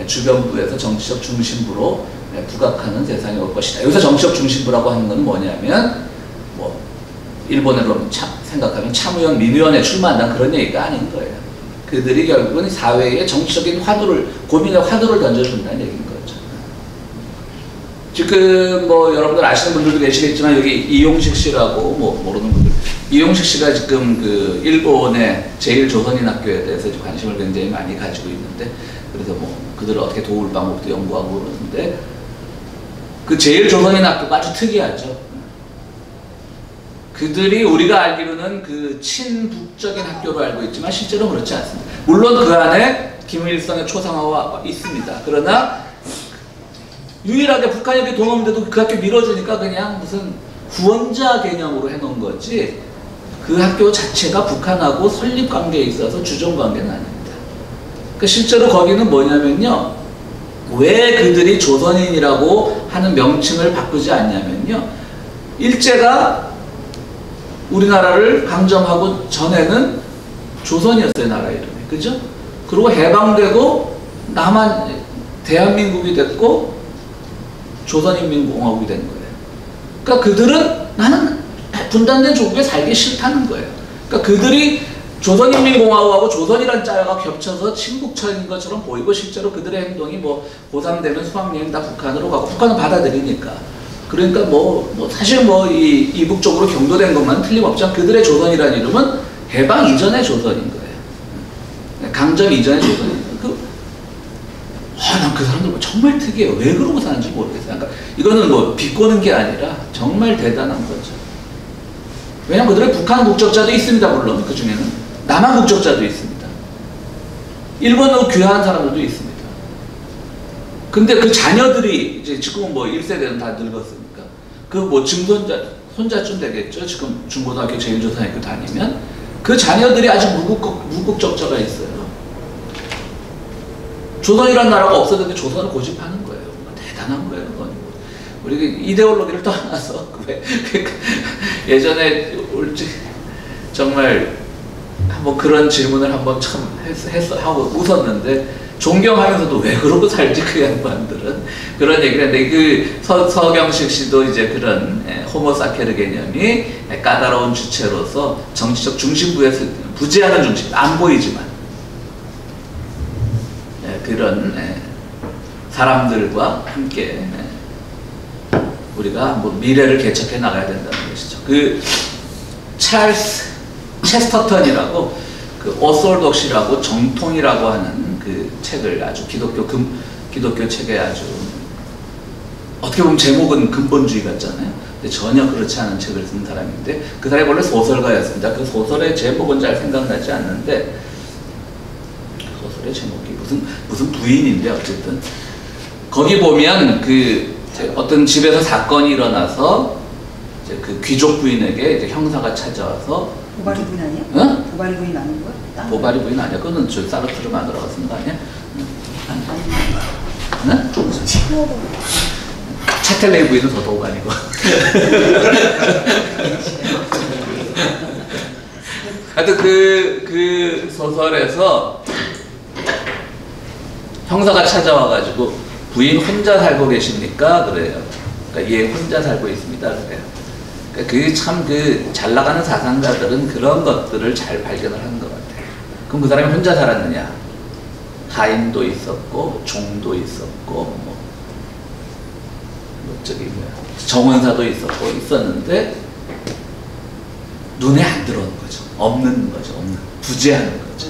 주변부에서 정치적 중심부로 부각하는 세상이 올 것이다. 여기서 정치적 중심부라고 하는 건 뭐냐면 뭐 일본으로 생각하면 참의원, 민의원에 출마한다는 그런 얘기가 아닌 거예요. 그들이 결국은 사회에 정치적인 화두를 고민의 화두를 던져준다는 얘기인 거죠. 지금 뭐 여러분들 아시는 분들도 계시겠지만 여기 이용식 씨라고 뭐 모르는 분들 이용식 씨가 지금 그 일본의 제1조선인 학교에 대해서 관심을 굉장히 많이 가지고 있는데 그래서 뭐 그들을 어떻게 도울 방법도 연구하고 그러는데 그 제1조선인 학교가 아주 특이하죠. 그들이 우리가 알기로는 그 친북적인 학교로 알고 있지만 실제로 그렇지 않습니다. 물론 그 안에 김일성의 초상화가 있습니다. 그러나 유일하게 북한이 이렇게 돈 없는데도 그 학교 밀어주니까 그냥 무슨 후원자 개념으로 해놓은 거지 그 학교 자체가 북한하고 설립관계에 있어서 주종관계는 아닙니다. 그러니까 실제로 거기는 뭐냐면요. 왜 그들이 조선인이라고 하는 명칭을 바꾸지 않냐면요. 일제가 우리나라를 강점하고 전에는 조선이었어요. 나라 이름이. 그죠? 그리고 해방되고 남한 대한민국이 됐고 조선인민공화국이 된 거예요. 그러니까 그들은 나는 분단된 조국에 살기 싫다는 거예요. 그러니까 그들이 조선인민공화국하고 조선이라는 자가 겹쳐서 친북처인 것처럼 보이고 실제로 그들의 행동이 뭐 고3 되면 수학여행 다 북한으로 가고 북한은 받아들이니까 그러니까 뭐 사실 뭐 이북 쪽으로 경도된 것만 틀림없지만 그들의 조선이라는 이름은 해방 이전의 조선인 거예요. 강점 이전의 조선인 거예요. 난 그 사람들 정말 특이해요. 왜 그러고 사는지 모르겠어요. 그러니까 이거는 뭐 비꼬는 게 아니라 정말 대단한 거죠. 왜냐면 그들의 북한 국적자도 있습니다. 물론 그 중에는 남한 국적자도 있습니다. 일본으로 귀화한 사람들도 있습니다. 근데 그 자녀들이 이제 지금은 뭐 1세대는 다 늙었으니까 그 뭐 손자쯤 되겠죠. 지금 중고등학교 제일조선학교 다니면 그 자녀들이 아주 무국적자가 있어요. 조선이라는 나라가 없었는데 조선을 고집하는 거예요. 대단한 거예요. 그건. 우리 이데올로기를 떠나서 예전에 정말 한번 그런 질문을 한번 참 하고 웃었는데 존경하면서도 왜 그러고 살지 그 양반들은 그런 얘기를 했는데 그 서경식 씨도 이제 그런 호모사케르 개념이 까다로운 주체로서 정치적 중심부에서 부재하는 중심 안 보이지만 그런 사람들과 함께 우리가 뭐 미래를 개척해 나가야 된다는 것이죠. 그 찰스 체스터턴이라고 그 오솔독시라고 정통이라고 하는 그 책을 아주 기독교 책에 아주 어떻게 보면 제목은 근본주의 같잖아요. 근데 전혀 그렇지 않은 책을 쓴 사람인데 그 사람이 원래 소설가였습니다. 그 소설의 제목은 잘 생각나지 않는데 소설의 제목이 무슨 부인인데 어쨌든 거기 보면 그 어떤 집에서 사건이 일어나서 이제 그 귀족 부인에게 이제 형사가 찾아와서 보바리 부인 아니야? 응? 보바리 부인 아닌 거야? 보바리 부인 아니야? 그거는 저 사르트르 만들어가 쓴 거 아니야? 응? 차텔레이 부인은 더더욱 아니고. 하여튼 그 소설에서 형사가 찾아와가지고 부인 혼자 살고 계십니까? 그래요. 그러니까 얘 혼자 살고 있습니다. 그래요. 그러니까 그 참 그 잘 나가는 사상가들은 그런 것들을 잘 발견을 하는 것 같아요. 그럼 그 사람이 혼자 살았느냐? 하인도 있었고 종도 있었고 저기 뭐야 정원사도 있었는데 눈에 안 들어오는 거죠. 없는 부재하는 거죠.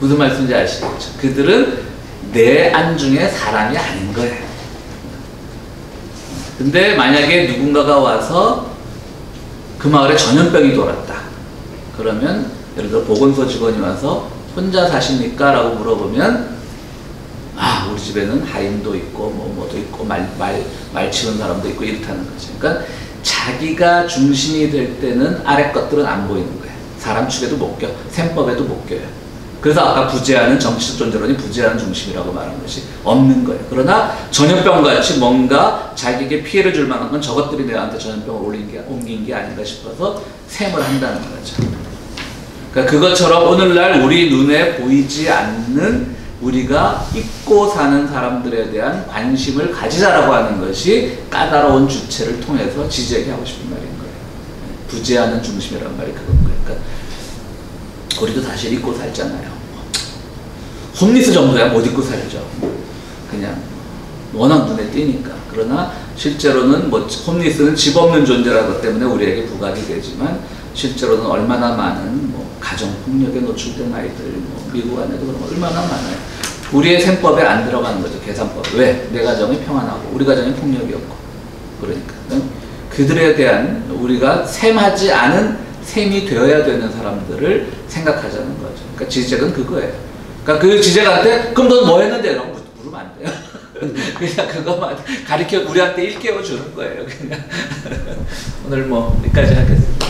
무슨 말씀인지 아시겠죠? 그들은 내 안중에 사람이 아닌 거예요. 근데 만약에 누군가가 와서 그 마을에 전염병이 돌았다. 그러면 예를 들어 보건소 직원이 와서 혼자 사십니까? 라고 물어보면 아 우리 집에는 하인도 있고 뭐도 있고 말 치는 사람도 있고 이렇다는 거죠. 그러니까 자기가 중심이 될 때는 아래 것들은 안 보이는 거예요. 사람 축에도 못 껴, 셈법에도 못 껴요. 그래서 아까 부재하는 정치적 존재론이 부재하는 중심이라고 말한 것이 없는 거예요. 그러나 전염병같이 뭔가 자기에게 피해를 줄 만한 건 저것들이 내한테 전염병을 옮긴 게 아닌가 싶어서 셈을 한다는 거죠. 그러니까 그것처럼 오늘날 우리 눈에 보이지 않는 우리가 잊고 사는 사람들에 대한 관심을 가지자라고 하는 것이 까다로운 주체를 통해서 지적하고 싶은 말인 거예요. 부재하는 중심이라는 말이 그건 거예요. 그러니까 우리도 사실 잊고 살잖아요. 홈리스 정도야 못 잊고 살죠. 그냥 워낙 눈에 띄니까. 그러나 실제로는 뭐 홈리스는 집 없는 존재라기 때문에 우리에게 부각이 되지만 실제로는 얼마나 많은 뭐 가정 폭력에 노출된 아이들 미국 안에도 그런 거 얼마나 많아요. 우리의 셈법에 안 들어가는 거죠. 계산법. 왜? 내 가정이 평안하고 우리 가정이 폭력이 없고. 그러니까 그들에 대한 우리가 셈하지 않은 셈이 되어야 되는 사람들을 생각하자는 거죠. 그러니까 지적은 그거예요. 그러니까 그 지적한테 그럼 너 뭐 했는데? 라고 물으면 안 돼요. 그냥 그것만 가르쳐 우리한테 일깨워 주는 거예요. 그냥 오늘 뭐 여기까지 하겠습니다.